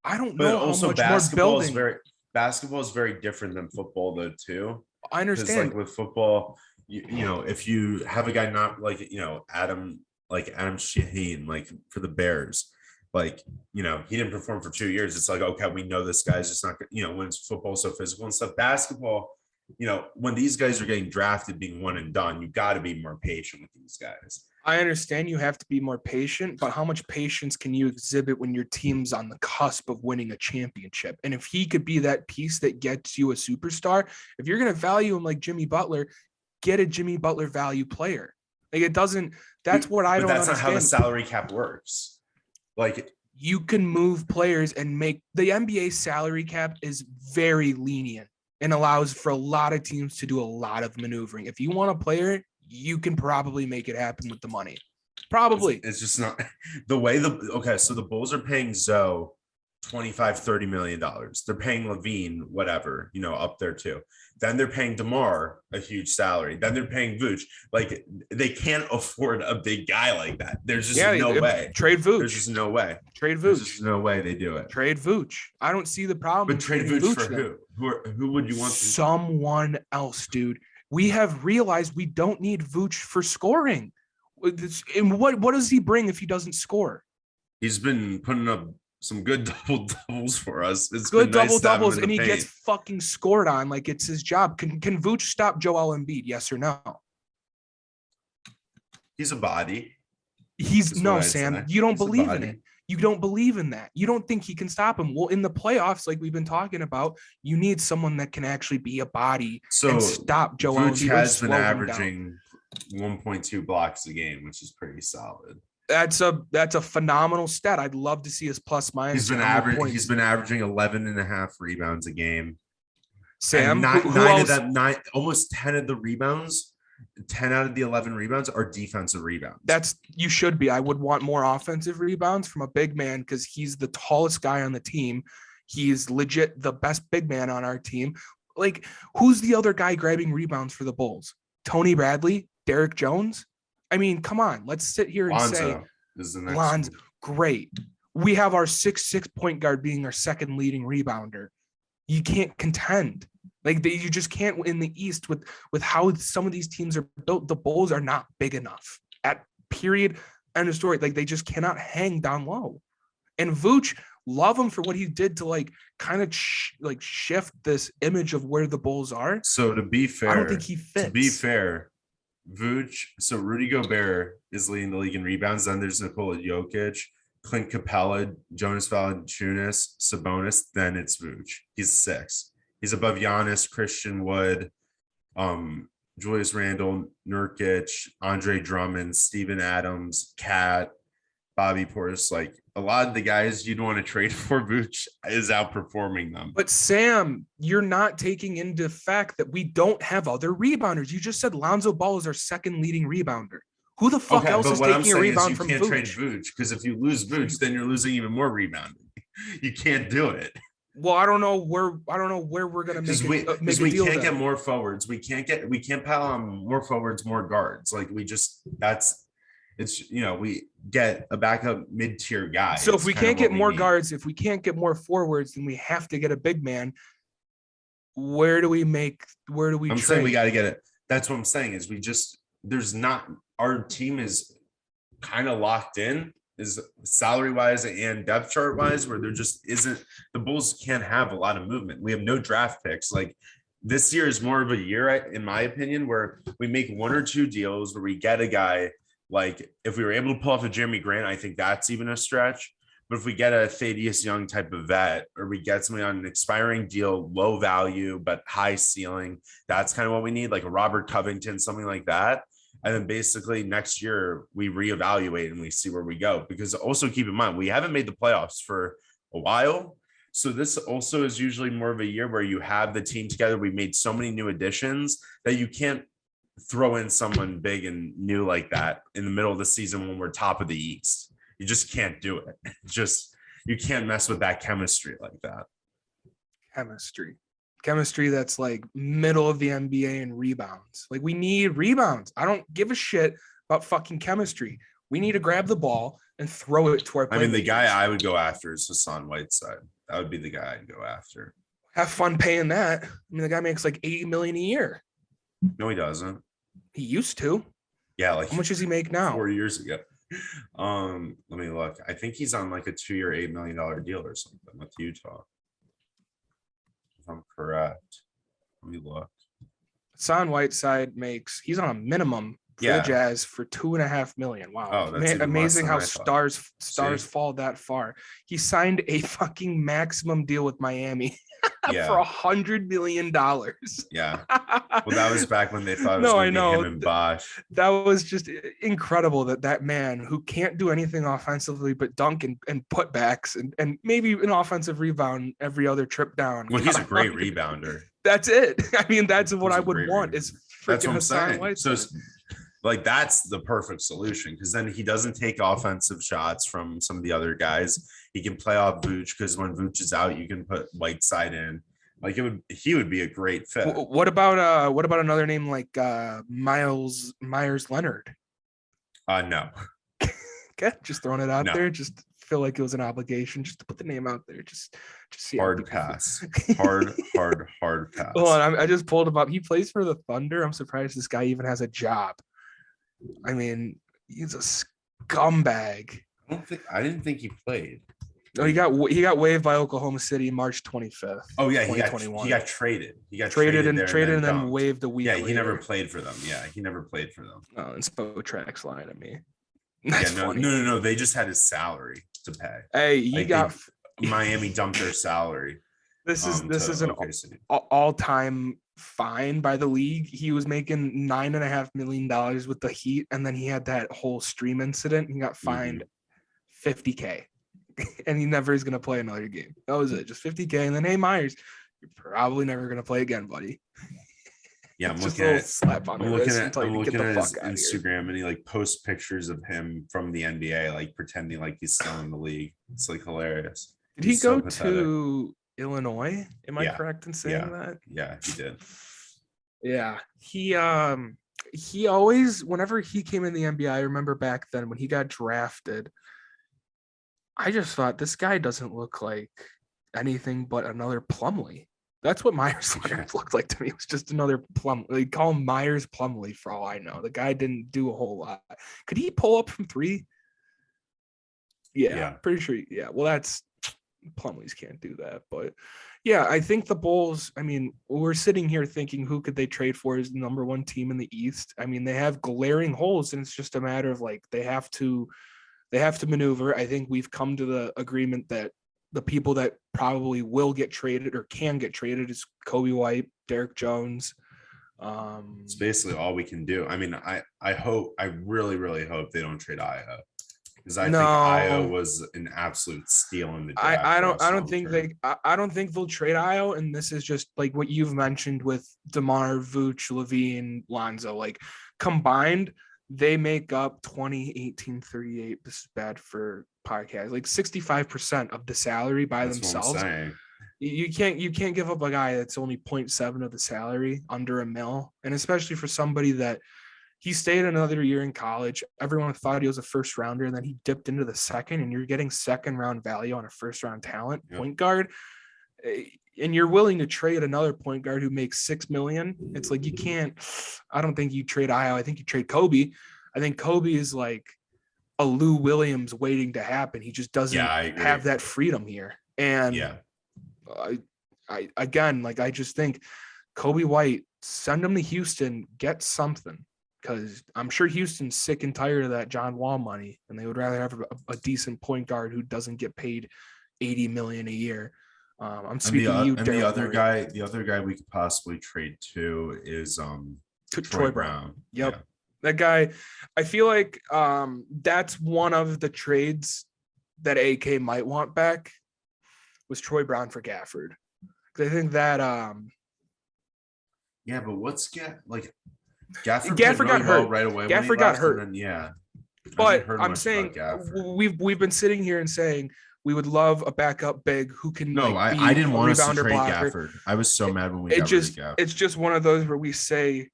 I don't know how much more building. Basketball is very different than football, though, too. I understand. With football, if you have a guy not Adam Shaheen, for the Bears, he didn't perform for 2 years. It's like, okay, we know this guy's just not, when it's football so physical and stuff. Basketball, when these guys are getting drafted, being one and done, you got to be more patient with these guys. I understand you have to be more patient, but how much patience can you exhibit when your team's on the cusp of winning a championship? And if he could be that piece that gets you a superstar, if you're going to value him like Jimmy Butler, get a Jimmy Butler value player. It doesn't, that's what I don't understand. That's not how the salary cap works. You can move players and make the NBA salary cap is very lenient and allows for a lot of teams to do a lot of maneuvering. If you want a player, you can probably make it happen with the money. Probably. It's just not the way so the Bulls are paying Zoe $25-30 million. They're paying Levine, whatever, up there too. Then they're paying DeMar a huge salary. Then they're paying Vooch. They can't afford a big guy like that. There's just no way. Trade Vooch. There's just no way. Trade Vooch. There's just no way they do it. Trade Vooch. I don't see the problem. But trade Vooch for who? Who would you want? Someone else, dude. We have realized we don't need Vooch for scoring. And what does he bring if he doesn't score? He's been putting up some good double-doubles for us. It's good double-doubles, and he gets fucking scored on like it's his job. Can Vooch stop Joel Embiid, yes or no? He's a body. Sam, you don't believe in it. You don't believe in that. You don't think he can stop him. Well, in the playoffs, like we've been talking about, you need someone that can actually be a body and stop Joel Vooch Embiid. has been averaging 1.2 blocks a game, which is pretty solid. That's a phenomenal stat. I'd love to see his plus minus. He's been averaging 11 and a half rebounds a game. Sam, almost 10 of the rebounds, 10 out of the 11 rebounds are defensive rebounds. You should be. I would want more offensive rebounds from a big man because he's the tallest guy on the team. He's legit the best big man on our team. Like, who's the other guy grabbing rebounds for the Bulls? Tony Bradley, Derrick Jones. I mean, come on. Let's sit here and say Lonzo, great. We have our 6'6" point guard being our second leading rebounder. You can't contend. Like, you just can't in the East with how some of these teams are built. The Bulls are not big enough. At period, end of story. Like, they just cannot hang down low. And Vooch, love him for what he did to like kind of shift this image of where the Bulls are. So to be fair, I don't think he fits. To be fair, Vooch. So Rudy Gobert is leading the league in rebounds. Then there's Nikola Jokic, Clint Capella, Jonas Valanciunas, Sabonis. Then it's Vooch. He's 6. He's above Giannis, Christian Wood, Julius Randle, Nurkic, Andre Drummond, Steven Adams, Cat, Bobby Portis. Like, a lot of the guys you'd want to trade for, Vooch is outperforming them. But Sam, you're not taking into fact that we don't have other rebounders. You just said Lonzo Ball is our second leading rebounder. Who the fuck else is taking a rebound from Vooch? You can't trade Vooch because if you lose Vooch, then you're losing even more rebounding. You can't do it. Well, I don't know where we're gonna make a deal. We can't get more forwards. We can't pile on more forwards, more guards. Like, we get a backup mid-tier guy. So if we can't get more guards, if we can't get more forwards, then we have to get a big man. Where do we I'm saying we got to get it. That's what I'm saying is our team is kind of locked in, is salary wise and depth chart wise, where there just isn't. The Bulls can't have a lot of movement. We have no draft picks. Like, this year is more of a year, in my opinion, where we make 1 or 2 deals where we get a guy. Like, if we were able to pull off a Jerami Grant, I think that's even a stretch. But if we get a Thaddeus Young type of vet, or we get somebody on an expiring deal, low value but high ceiling, that's kind of what we need, like a Robert Covington, something like that. And then basically next year we reevaluate and we see where we go. Because also keep in mind, we haven't made the playoffs for a while. So this also is usually more of a year where you have the team together. We've made so many new additions that you can't throw in someone big and new like that in the middle of the season when we're top of the East. You just can't do it. You can't mess with that chemistry like that. Chemistry that's like middle of the NBA in rebounds. Like, we need rebounds. I don't give a shit about fucking chemistry. We need to grab the ball and throw it to our playmakers. I mean, the guy I would go after is Hassan Whiteside. That would be the guy I'd go after. Have fun paying that. I mean, the guy makes like $80 million a year. No, he doesn't. He used to. Yeah, like, how much does he make now? 4 years ago. Let me look. I think he's on like a 2-year, $8 million deal or something with Utah. If I'm correct. Let me look. Hassan Whiteside he's on a minimum for the Jazz for $2.5 million. Wow. Oh, amazing how stars fall that far. He signed a fucking maximum deal with Miami. For $100 million. Yeah. Well, that was back when they thought it was going to be him and Bosh. That was just incredible that man who can't do anything offensively but dunk and putbacks and maybe an offensive rebound every other trip down. Well, he's a great rebounder. That's it. I mean, that's what I would want is freaking Hassan Whiteside. So, like, that's the perfect solution, because then he doesn't take offensive shots from some of the other guys. He can play off Vooch, because when Vooch is out, you can put Whiteside in. Like, he would be a great fit. What about another name like Myers Leonard? No. Okay, just throwing it out there. Just feel like it was an obligation just to put the name out there. Just see. Hard pass. Hard pass. Hold on, I just pulled him up. He plays for the Thunder. I'm surprised this guy even has a job. I mean, he's a scumbag. I didn't think he played. No, he got waived by Oklahoma City March 25th. Oh yeah, he got traded. He got traded and then waived a week. Yeah, he never played for them. Oh, and Spotrax lying to me. That's no, funny. no. They just had his salary to pay. Hey, he Like got Miami dumped their salary. this is To an OKC. all-time fine by the league. He was making $9.5 million with the Heat, and then he had that whole stream incident. He got fined $50K, and he never is going to play another game. That was it, just $50K. And then, hey, Myers, you're probably never going to play again, buddy. Yeah, I'm looking at slap on the wrist and tell you to get the his fuck out of here. Instagram, and he like posts pictures of him from the NBA, like pretending like he's still in the league. It's like hilarious. Did he go to Illinois? Am I correct in saying that? Yeah, he did. Yeah, he always, whenever he came in the NBA, I remember back then when he got drafted, I just thought this guy doesn't look like anything but another Plumlee. That's what Myers Leonard looked like to me. It was just another Plumlee. They call him Myers Plumlee for all I know. The guy didn't do a whole lot. Could he pull up from three? Yeah. Pretty sure. Yeah. Well, that's Plumlees can't do that. But yeah, I think the Bulls, I mean, we're sitting here thinking who could they trade for as the number one team in the East. I mean, they have glaring holes, and it's just a matter of like they have to maneuver. I think we've come to the agreement that the people that probably will get traded or can get traded is Kobe White, Derrick Jones. It's basically all we can do. I mean, I really, really hope they don't trade Io, because I think Io was an absolute steal in the draft. I don't think they'll trade Io, and this is just like what you've mentioned with DeMar, Vooch, Levine, Lonzo. Like combined, they make up 20, 18, 38. This is bad for podcast. Like 65% of the salary by themselves. You can't give up a guy that's only 0.7 of the salary, under $1 million, and especially for somebody that he stayed another year in college. Everyone thought he was a first rounder, and then he dipped into the second, and you're getting second round value on a first round talent point guard. And you're willing to trade another point guard who makes $6 million. It's like, you can't, I don't think you trade Io. I think you trade Kobe. I think Kobe is like a Lou Williams waiting to happen. He just doesn't have that freedom here. And I just think Kobe White, send him to Houston, get something, because I'm sure Houston's sick and tired of that John Wall money, and they would rather have a decent point guard who doesn't get paid $80 million a year. I'm speaking to you, and the other guy we could possibly trade to is Troy Brown. Yep. Yeah. That guy, I feel like that's one of the trades that AK might want back, was Troy Brown for Gafford. Because I think that but what's Gafford got hurt right away. Gafford got hurt. Then, but I'm saying we've been sitting here and saying we would love a backup big who can. No, I didn't want us to trade Gafford. I was so mad when we got rid of Gafford. It's just one of those where we say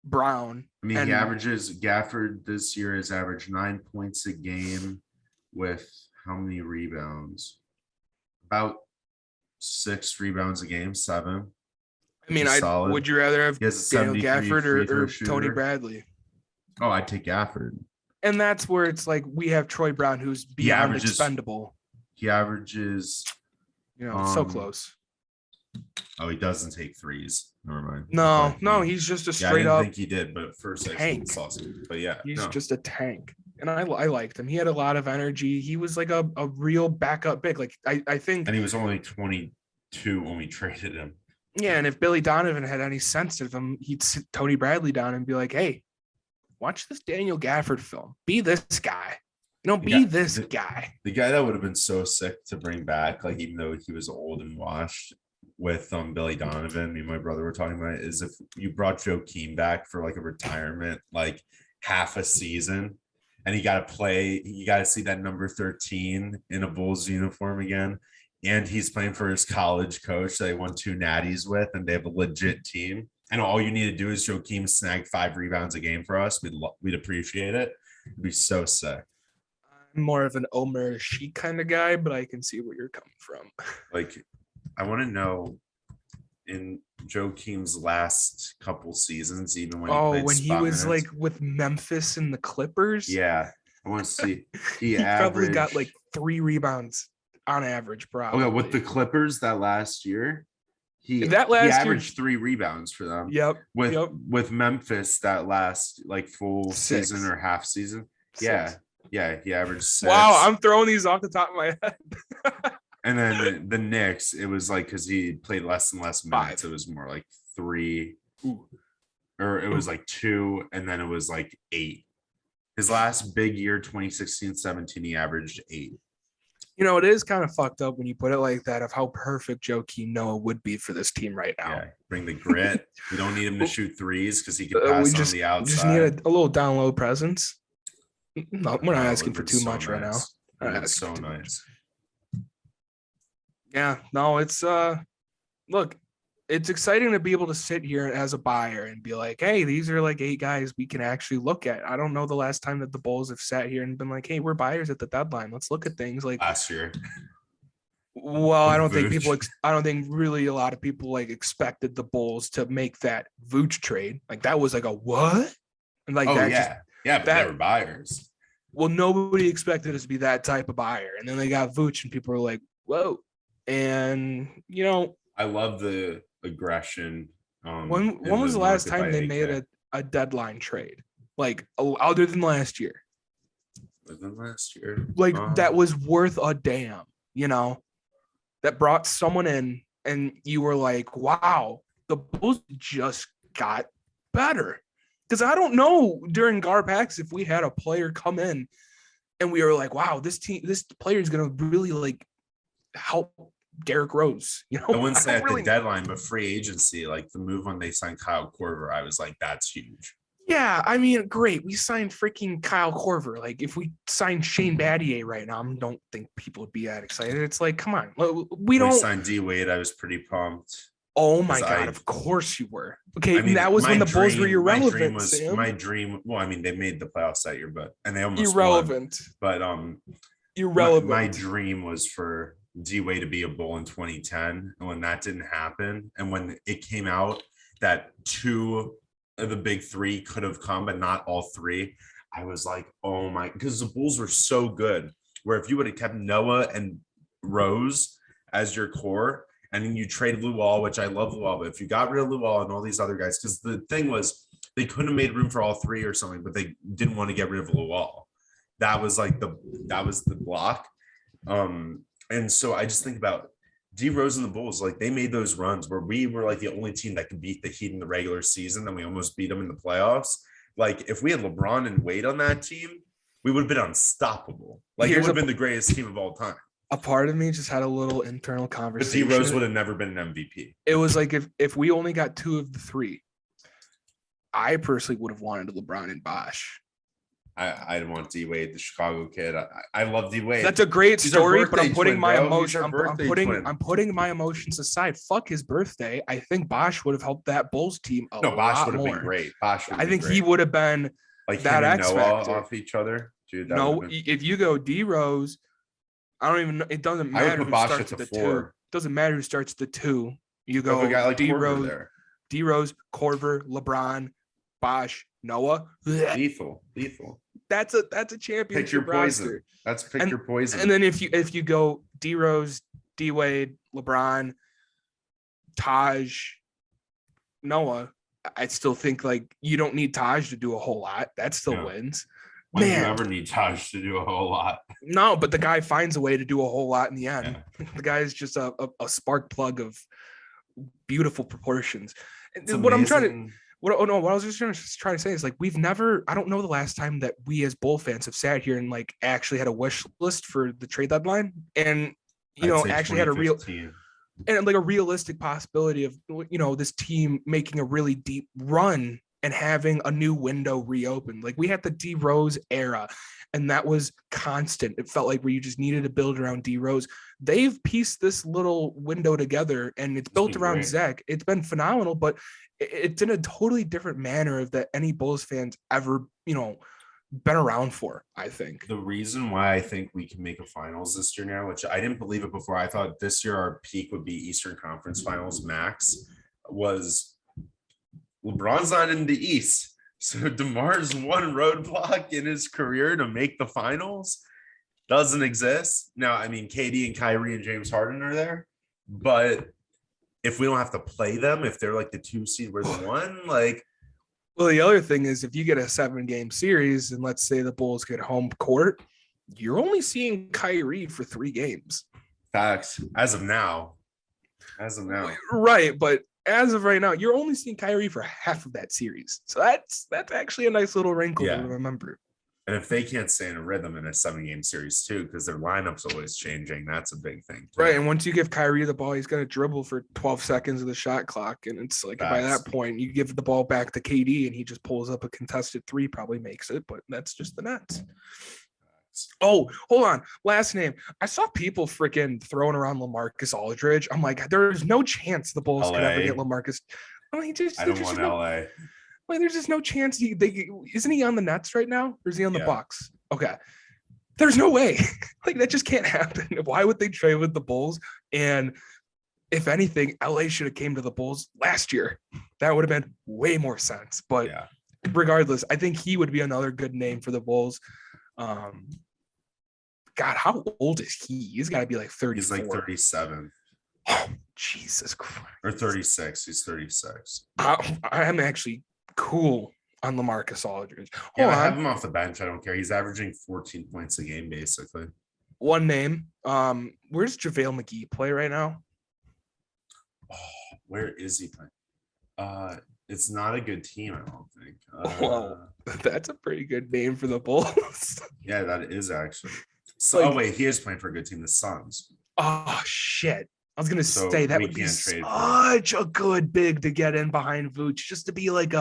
Brown. I mean, Gafford this year has averaged 9 points a game with how many rebounds? About 6 rebounds a game, 7. I mean, would you rather have Daniel Gafford or Tony Bradley? Oh, I'd take Gafford. And that's where it's like we have Troy Brown, who's beyond expendable. He averages, so close. Oh, he doesn't take threes. Never mind. No, he's just a straight up. I didn't think he did, but at first tank. I saw him. But yeah, he's just a tank, and I liked him. He had a lot of energy. He was like a real backup big. Like I think, and he was only 22 when we traded him. Yeah, and if Billy Donovan had any sense of him, he'd sit Tony Bradley down and be like, "Hey, watch this Daniel Gafford film. Be this guy. This guy." The guy that would have been so sick to bring back, like even though he was old and washed, with Billy Donovan, me and my brother were talking about it, is if you brought Joakim back for like a retirement, like half a season, and he got to see that number 13 in a Bulls uniform again. And he's playing for his college coach that he won 2 natties with, and they have a legit team. And all you need to do is Joakim snag 5 rebounds a game for us. We'd appreciate it. It'd be so sick. I'm more of an Omer Sheik kind of guy, but I can see where you're coming from. Like, I want to know in Joakim's last couple seasons, even when he was like with Memphis and the Clippers. Yeah, I want to see. He probably got like 3 rebounds on average, probably. Okay, with the Clippers that last year, he averaged 3 rebounds for them. Yep. With Memphis that last like full 6. Season or half season. 6. Yeah. Yeah, he averaged 6. Wow, I'm throwing these off the top of my head. And then the Knicks, it was like because he played less and less minutes, 5. it was more like 3, Ooh. or it was like 2, and then it was like 8. His last big year, 2016-17, he averaged 8. You know, it is kind of fucked up when you put it like that of how perfect Joakim Noah would be for this team right now. Yeah, bring the grit. We don't need him to shoot threes because he can pass We on the outside. just need a little down low presence. No, we're not asking for too much right now. It's so nice. Yeah, no, it's look, it's exciting to be able to sit here as a buyer and be like, hey, these are like 8 guys we can actually look at. I don't know the last time that the Bulls have sat here and been like, hey, we're buyers at the deadline. Let's look at things like last year. Well, I don't think really a lot of people like expected the Bulls to make that Vooch trade. Like that was like a what? And like but they were buyers. Well, nobody expected us to be that type of buyer. And then they got Vooch and people were like, whoa. And you know, I love the aggression. When was the last time they made a deadline trade? Like other than last year. Like that was worth a damn, you know, that brought someone in and you were like, wow, the Bulls just got better. Because I don't know during Garpax if we had a player come in and we were like, wow, this player is going to really like help Derrick Rose. You know, I wouldn't say at the deadline, but free agency, like the move when they signed Kyle Korver, I was like, that's huge. Yeah, I mean, great. We signed freaking Kyle Korver. Like, if we signed Shane Battier right now, I don't think people would be that excited. It's like, come on, we don't sign D Wade. I was pretty pumped. Oh my god! Of course you were. Okay, I mean, that was when the Bulls were irrelevant. My dream. Well, I mean, they made the playoffs that year, but they almost irrelevant. Won. But irrelevant. My dream was for D Wade to be a Bull in 2010, and when that didn't happen, and when it came out that 2 of the big 3 could have come, but not all 3, I was like, oh my, because the Bulls were so good. Where if you would have kept Noah and Rose as your core, and then you trade Luol, which I love Luol, but if you got rid of Luol and all these other guys, because the thing was they couldn't have made room for all 3 or something, but they didn't want to get rid of Luol. That was the block. And so I just think about D Rose and the Bulls, like they made those runs where we were like the only team that could beat the Heat in the regular season, and we almost beat them in the playoffs. Like if we had LeBron and Wade on that team, we would have been unstoppable. Like it would have been the greatest team of all time. A part of me just had a little internal conversation. But D Rose would have never been an MVP. It was like if we only got 2 of the 3, I personally would have wanted LeBron and Bosh. I want D Wade, the Chicago kid. I love D Wade. That's a great story, but I'm putting my emotion. I'm putting my emotions aside. Fuck his birthday. I think Bosh would have helped that Bulls team a lot Bosh would have more. been great. Bosh. I think he would have been like that X factor off each other. Dude, no, if you go D Rose, I don't even know. It doesn't matter who starts at the 2. It doesn't matter who starts at the 2. You go like D Rose, Korver, LeBron, Bosh, Noah. Lethal. That's a championship pick your roster. Poison. That's pick your poison. And then if you go D Rose, D Wade, LeBron, Taj, Noah, I still think like you don't need Taj to do a whole lot. That still wins. When do you ever need Taj to do a whole lot? No, but the guy finds a way to do a whole lot in the end. Yeah. The guy is just a spark plug of beautiful proportions. And what amazing. What I was just trying to say is like I don't know the last time that we as Bull fans have sat here and like actually had a wish list for the trade deadline and actually had a realistic possibility of this team making a really deep run and having a new window reopened. Like we had the D Rose era and that was constant. It felt like where you just needed to build around D Rose. They've pieced this little window together and it's built around Zach. It's been phenomenal, but it's in a totally different manner that any Bulls fans ever, been around for, I think. The reason why I think we can make a finals this year now, which I didn't believe it before, I thought this year our peak would be Eastern Conference Finals max, was LeBron's not in the East. So DeMar's one roadblock in his career to make the finals doesn't exist. Now, I mean, KD and Kyrie and James Harden are there, but if we don't have to play them, if they're like the 2 seed, we're the 1, like Well, the other thing is if you get a 7-game series and let's say the Bulls get home court, you're only seeing Kyrie for 3 games. Facts. As of now. Right. But as of right now, you're only seeing Kyrie for half of that series. So that's actually a nice little wrinkle to remember. And if they can't stay in a rhythm in a 7-game series too, because their lineup's always changing, that's a big thing too. Right. And once you give Kyrie the ball, he's going to dribble for 12 seconds of the shot clock. And it's like by that point, you give the ball back to KD and he just pulls up a contested 3, probably makes it, but that's just the Nets. Oh, hold on. Last name. I saw people freaking throwing around LaMarcus Aldridge. I'm like, there's no chance the Bulls could ever get LaMarcus. I don't want LA. Like, there's just no chance isn't he on the Nets right now? Or is he on the Bucks? Okay. There's no way. Like, that just can't happen. Why would they trade with the Bulls? And if anything, LA should have came to the Bulls last year. That would have been way more sense. But regardless, I think he would be another good name for the Bulls. God, how old is he? He's got to be like 34. He's like 37. Oh, Jesus Christ. Or 36. He's 36. I'm actually cool on LaMarcus Aldridge. I have him off the bench. I don't care. He's averaging 14 points a game, basically. One name. Where's JaVale McGee play right now? Oh, where is he playing? It's not a good team, I don't think. Well, that's a pretty good name for the Bulls. Yeah, that is actually. So, wait, he is playing for a good team, the Suns. Oh, shit. I was going to say that would be such a good big to get in behind Vooch, just to be like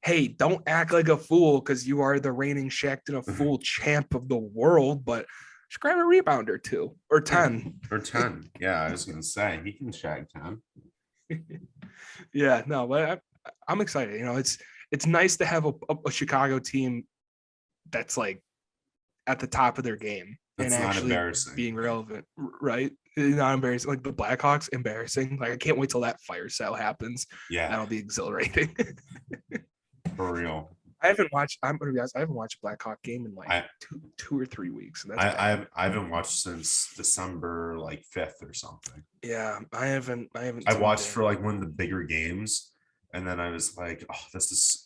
hey, don't act like a fool because you are the reigning Shaqtin' a Fool champ of the world, but just grab a rebound or 2 or 10. Or 10. Yeah, I was going to say, he can shag 10. Yeah, no, but I'm excited. You know, it's nice to have a Chicago team that's like at the top of their game and actually being relevant, right? Not embarrassing. Like the Blackhawks, embarrassing. Like I can't wait till that fire sale happens. Yeah, that'll be exhilarating. For real. I'm gonna be honest. I haven't watched a Blackhawk game in like two or 3 weeks. And that's I haven't watched since December 5th or something. Yeah, I haven't. I watched for like one of the bigger games. And then I was like, oh,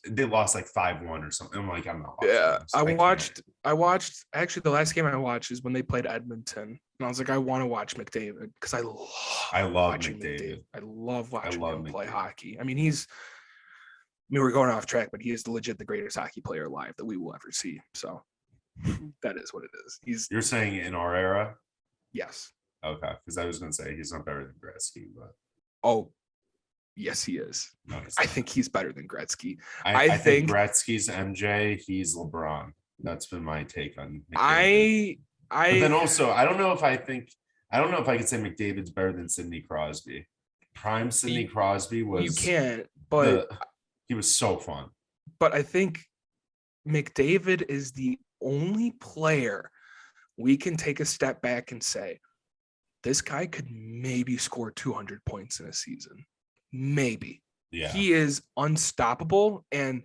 they lost like 5-1 or something. I'm like, I'm not watching this. I watched, actually the last game I watched is when they played Edmonton. And I was like, I want to watch McDavid because I love watching McDavid. I love watching him play hockey. I mean, we're going off track, but he is legit the greatest hockey player alive that we will ever see. So that is what it is. You're saying in our era? Yes. Okay. Because I was going to say he's not better than Gretzky, but. Oh, yes, he is. No, I think he's better than Gretzky. I think Gretzky's MJ. He's LeBron. That's been my take on McDavid. But then also, I don't know if I could say McDavid's better than Sidney Crosby. Prime Sidney Crosby was. You can't, but he was so fun. But I think McDavid is the only player we can take a step back and say, this guy could maybe score 200 points in a season. Maybe. Yeah. He is unstoppable. And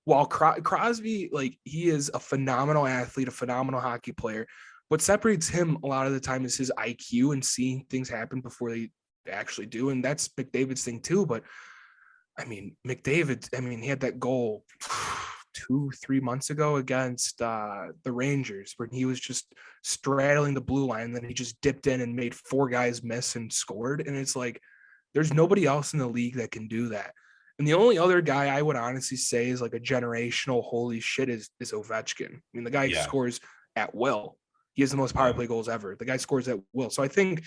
while Crosby, like, he is a phenomenal athlete, a phenomenal hockey player, what separates him a lot of the time is his IQ and seeing things happen before they actually do. And that's McDavid's thing too. But I mean, he had that goal 2-3 months ago against the Rangers where he was just straddling the blue line. And then he just dipped in and made 4 guys miss and scored. And it's like, there's nobody else in the league that can do that. And the only other guy I would honestly say is like a generational holy shit is Ovechkin. I mean, the guy scores at will. He has the most power play goals ever. The guy scores at will. So I think,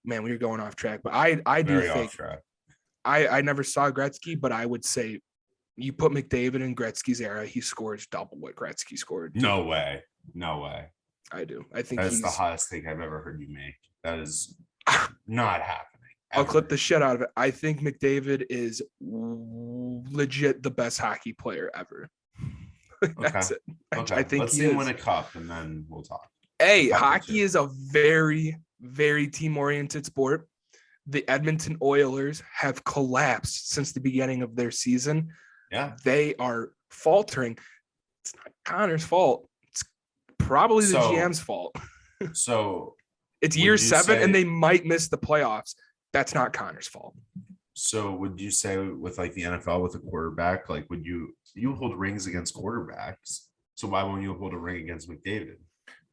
man, we were going off track, but I do think I never saw Gretzky, but I would say you put McDavid in Gretzky's era, he scores double what Gretzky scored. No way. I do. I think that's the hottest take I've ever heard you make. That is not happening. I'll clip the shit out of it. I think McDavid is legit the best hockey player ever. That's it. Okay. I think let's see him win a cup and then we'll talk. Hey, hockey is a very, very team-oriented sport. The Edmonton Oilers have collapsed since the beginning of their season. Yeah. They are faltering. It's not Connor's fault. It's probably the GM's fault. So it's year 7 and they might miss the playoffs. That's not Connor's fault. So would you say with like the NFL with a quarterback, like would you hold rings against quarterbacks? So why won't you hold a ring against McDavid?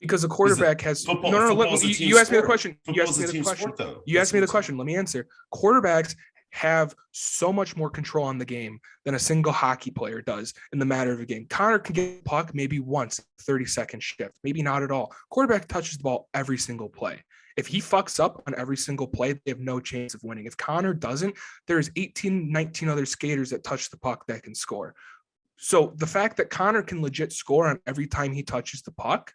Because the Because quarterback has football is a team you asked me the sport. question. You Football asked is me a the team question. sport, though. You asked me the question. Let me answer. Quarterbacks have so much more control on the game than a single hockey player does in the matter of a game. Connor can get puck maybe once 30-second shift, maybe not at all. Quarterback touches the ball every single play. If he fucks up on every single play, they have no chance of winning. If Connor doesn't, there's 18, 19 other skaters that touch the puck that can score. So the fact that Connor can legit score on every time he touches the puck,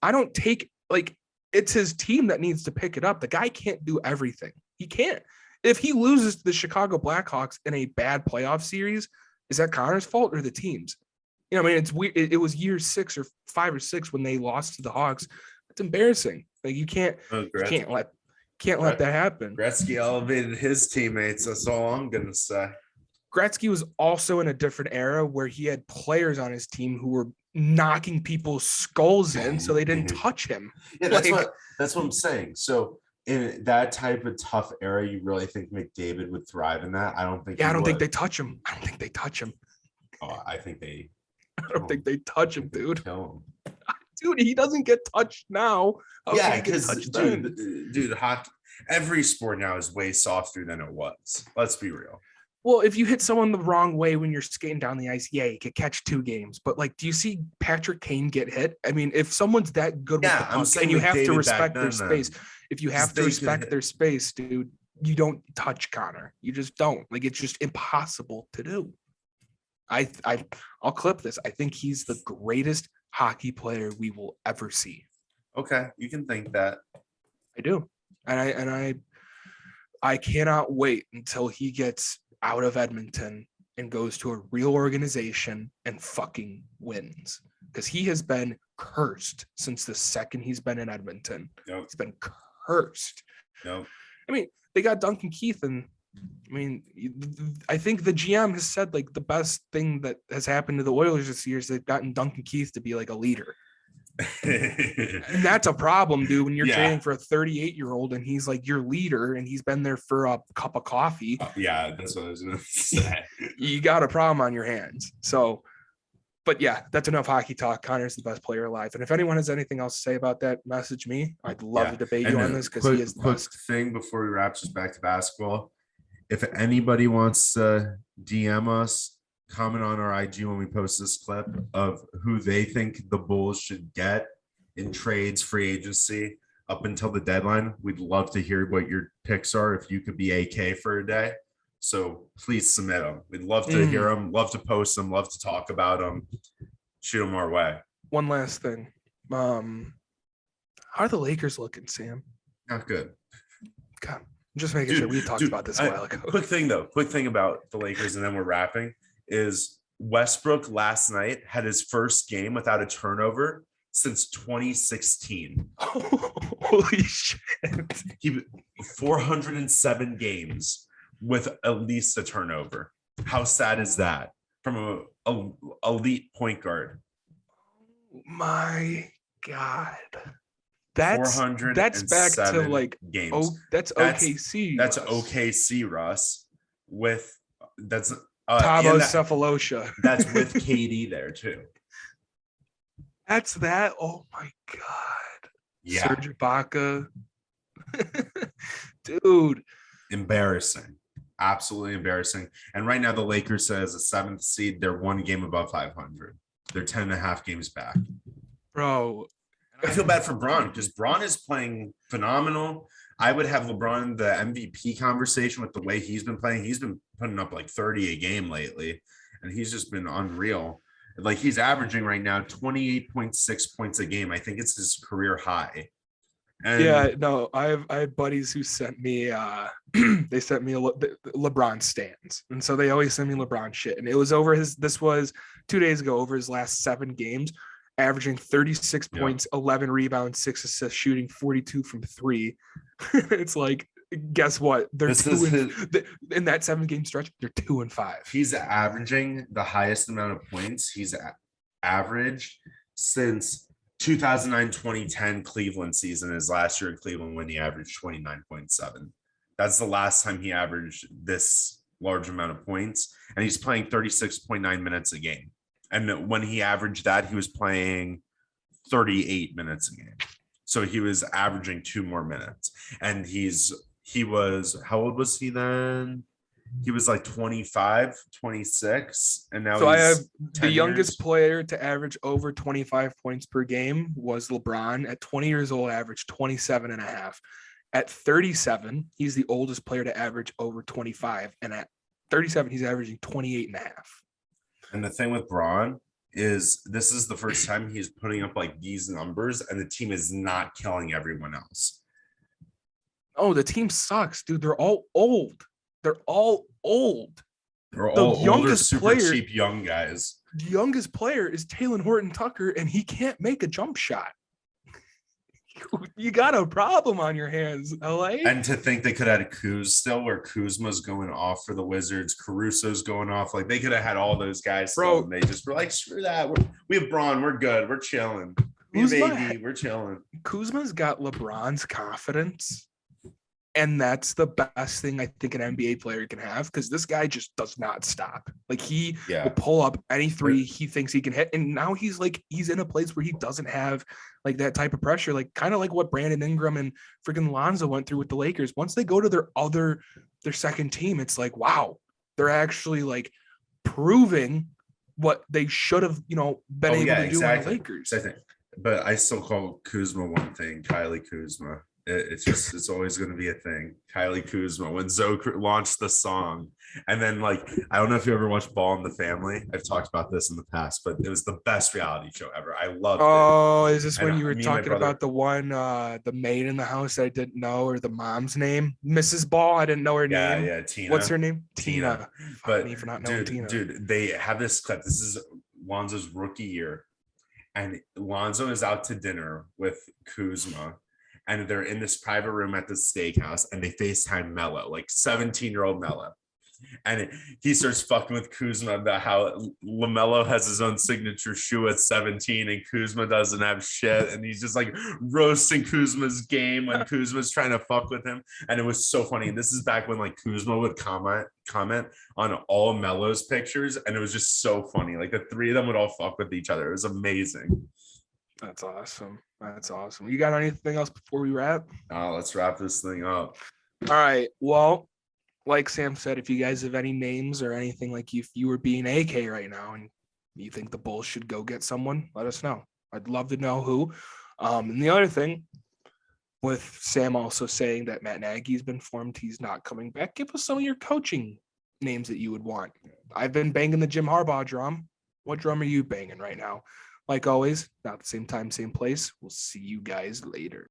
I don't take like it's his team that needs to pick it up. The guy can't do everything. He can't. If he loses to the Chicago Blackhawks in a bad playoff series, is that Connor's fault or the team's? You know, I mean, it's weird. It was year 6 or 5 or 6 when they lost to the Hawks. It's embarrassing. Like you can't let that happen. Gretzky elevated his teammates. That's all I'm gonna say. Gretzky was also in a different era where he had players on his team who were knocking people's skulls in, so they didn't touch him. Yeah, that's what I'm saying. So in that type of tough era, you really think McDavid would thrive in that? I don't think. Yeah, I don't think they touch him. Oh, I think they. I don't think they touch him, dude. Kill him. Dude, he doesn't get touched now. Yeah, because dude, hockey. Every sport now is way softer than it was. Let's be real. Well, if you hit someone the wrong way when you're skating down the ice, yeah, you could catch 2 games. But like, do you see Patrick Kane get hit? I mean, if someone's that good with the puck, and you have to respect their space, if you have to respect their space, dude, you don't touch Connor. You just don't. Like, it's just impossible to do. I'll clip this. I think he's the greatest hockey player we will ever see. Okay, you can think that. I do, and I cannot wait until he gets out of Edmonton and goes to a real organization and fucking wins, because he has been cursed since the second he's been in Edmonton. Yep. He's been cursed. Yep. I mean, they got Duncan Keith, and I mean, I think the GM has said like the best thing that has happened to the Oilers this year is they've gotten Duncan Keith to be like a leader. And that's a problem, dude, when you're trading for a 38-year-old and he's like your leader and he's been there for a cup of coffee. Yeah, that's what I was gonna say. You got a problem on your hands. So, but yeah, that's enough hockey talk. Connor's the best player alive. And if anyone has anything else to say about that, message me. I'd love to debate you on this, because he is the best. Thing before we wrap, just back to basketball. If anybody wants to DM us, comment on our IG when we post this clip of who they think the Bulls should get in trades, free agency up until the deadline. We'd love to hear what your picks are if you could be AK for a day. So please submit them. We'd love to hear them, love to post them, love to talk about them. Shoot them our way. One last thing. How are the Lakers looking, Sam? Not good. God, I'm just making sure we talked about this a while ago. Quick thing about the Lakers, and then we're wrapping, is Westbrook last night had his first game without a turnover since 2016. Holy shit. He 407 games with at least a turnover. How sad is that from a elite point guard? Oh my God. That's back to like games. That's OKC. That's OKC, Russ. With that's Thabo Cephalosha. That's with KD there too. That's that. Oh my God. Yeah. Serge Ibaka. Dude. Embarrassing. Absolutely embarrassing. And right now the Lakers as a 7th seed, they're 1 game above 500. They're 10.5 games back. Bro. I feel bad for Bron, because Bron is playing phenomenal. I would have LeBron in the MVP conversation with the way he's been playing. He's been putting up like 30 a game lately, and he's just been unreal. Like, he's averaging right now 28.6 points a game. I think it's his career high. And yeah, no, I have buddies who sent me they sent me LeBron stands, and so they always send me LeBron shit. And it was this was 2 days ago, over his last 7 games, averaging 36 points, 11 rebounds, 6 assists, shooting 42 from 3. It's like, guess what? They're in that 7-game stretch, they're 2-5. He's averaging the highest amount of points he's averaged since 2009-2010 Cleveland season. His last year in Cleveland when he averaged 29.7. That's the last time he averaged this large amount of points. And he's playing 36.9 minutes a game. And when he averaged that, he was playing 38 minutes a game. So he was averaging 2 more minutes. And he was, how old was he then? He was like 25, 26, and now So I have he's the 10 youngest years. player to average over 25 points per game was LeBron at 20 years old, averaged 27 and a half. At 37, he's the oldest player to average over 25. And at 37, he's averaging 28 and a half. And the thing with Braun is this is the first time he's putting up like these numbers and the team is not killing everyone else. Oh, the team sucks, dude. They're all old. They're all old. They're The all older, youngest super player- cheap young guys. The youngest player is Talen Horton-Tucker, and he can't make a jump shot. You got a problem on your hands, LA. And to think they could have had Kuz still, where Kuzma's going off for the Wizards, Caruso's going off. Like they could have had all those guys still, Bro. and they just were like, screw that. We have Braun, we're good, we're chilling. We have AD, we're chilling. Kuzma's got LeBron's confidence. And that's the best thing I think an NBA player can have, because this guy just does not stop. Like he will pull up any three he thinks he can hit. And now he's in a place where he doesn't have like that type of pressure, like kind of like what Brandon Ingram and freaking Lonzo went through with the Lakers. Once they go to their second team, it's like, wow, they're actually like proving what they should have, been able to do on the Lakers. But I still call Kuzma one thing, Kylie Kuzma. It's always going to be a thing. Kylie Kuzma, when Zoe launched the song, and then like, I don't know if you ever watched Ball in the Family. I've talked about this in the past, but it was the best reality show ever. I loved it. Oh, is this when And you were me and my talking brother- about the one, the maid in the house I didn't know, or the mom's name, Mrs. Ball? I didn't know her name. Yeah, Tina. What's her name? Tina. Fuck But me for not knowing Tina. dude, they have this clip. This is Lonzo's rookie year, and Lonzo is out to dinner with Kuzma. And they're in this private room at the steakhouse, and they FaceTime Melo, like 17-year-old Melo. And he starts fucking with Kuzma about how LaMelo has his own signature shoe at 17 and Kuzma doesn't have shit. And he's just like roasting Kuzma's game when Kuzma's trying to fuck with him. And it was so funny. And this is back when like Kuzma would comment on all Melo's pictures. And it was just so funny. Like the three of them would all fuck with each other. It was amazing. That's awesome. That's awesome. You got anything else before we wrap? Let's wrap this thing up. All right. Well, like Sam said, if you guys have any names or anything, like if you were being AK right now and you think the Bulls should go get someone, let us know. I'd love to know who. And the other thing, with Sam also saying that Matt Nagy's been formed, he's not coming back, give us some of your coaching names that you would want. I've been banging the Jim Harbaugh drum. What drum are you banging right now? Like always, not the same time, same place. We'll see you guys later.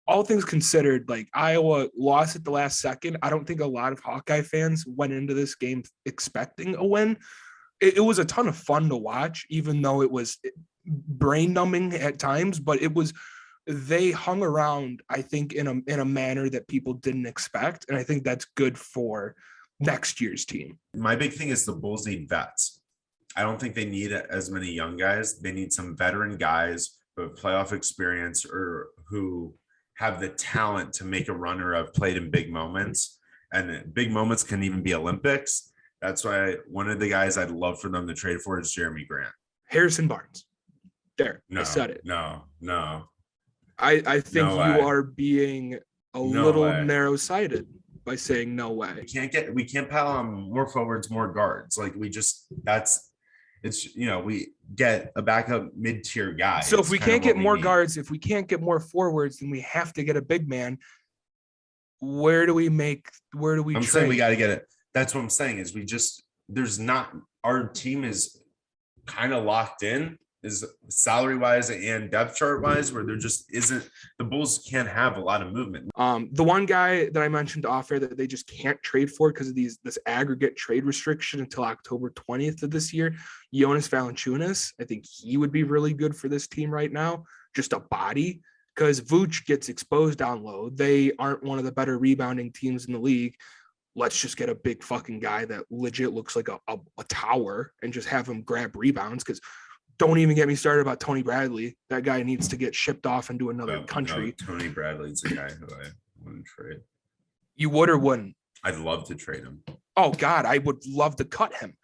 all things considered, like Iowa lost at the last second. I don't think a lot of Hawkeye fans went into this game expecting a win. It was a ton of fun to watch, even though it was brain numbing at times, but they hung around, I think, in a manner that people didn't expect. And I think that's good for next year's team. My big thing is the Bulls need vets. I don't think they need as many young guys. They need some veteran guys who have playoff experience or who have the talent to make a run or have played in big moments. And big moments can even be Olympics. That's why one of the guys I'd love for them to trade for is Jerami Grant. Harrison Barnes. There, no, I said it. No. I think you are being a little narrow-sighted by saying no way. We can't pile on more forwards, more guards. Like we get a backup mid-tier guy. So if we can't get more guards, if we can't get more forwards, then we have to get a big man. Where do we I'm saying we got to get it. That's what I'm saying is our team is kind of locked in, is salary wise and depth chart wise, where there just isn't, the Bulls can't have a lot of movement. The one guy that I mentioned off air that they just can't trade for because of this aggregate trade restriction until October 20th of this year, Jonas Valanciunas. I think he would be really good for this team right now, just a body, because Vooch gets exposed down low. They aren't one of the better rebounding teams in the league. Let's just get a big fucking guy that legit looks like a tower and just have him grab rebounds. Because don't even get me started about Tony Bradley. That guy needs to get shipped off into another country. No, Tony Bradley's a guy who I wouldn't trade. You would or wouldn't? I'd love to trade him. Oh God, I would love to cut him.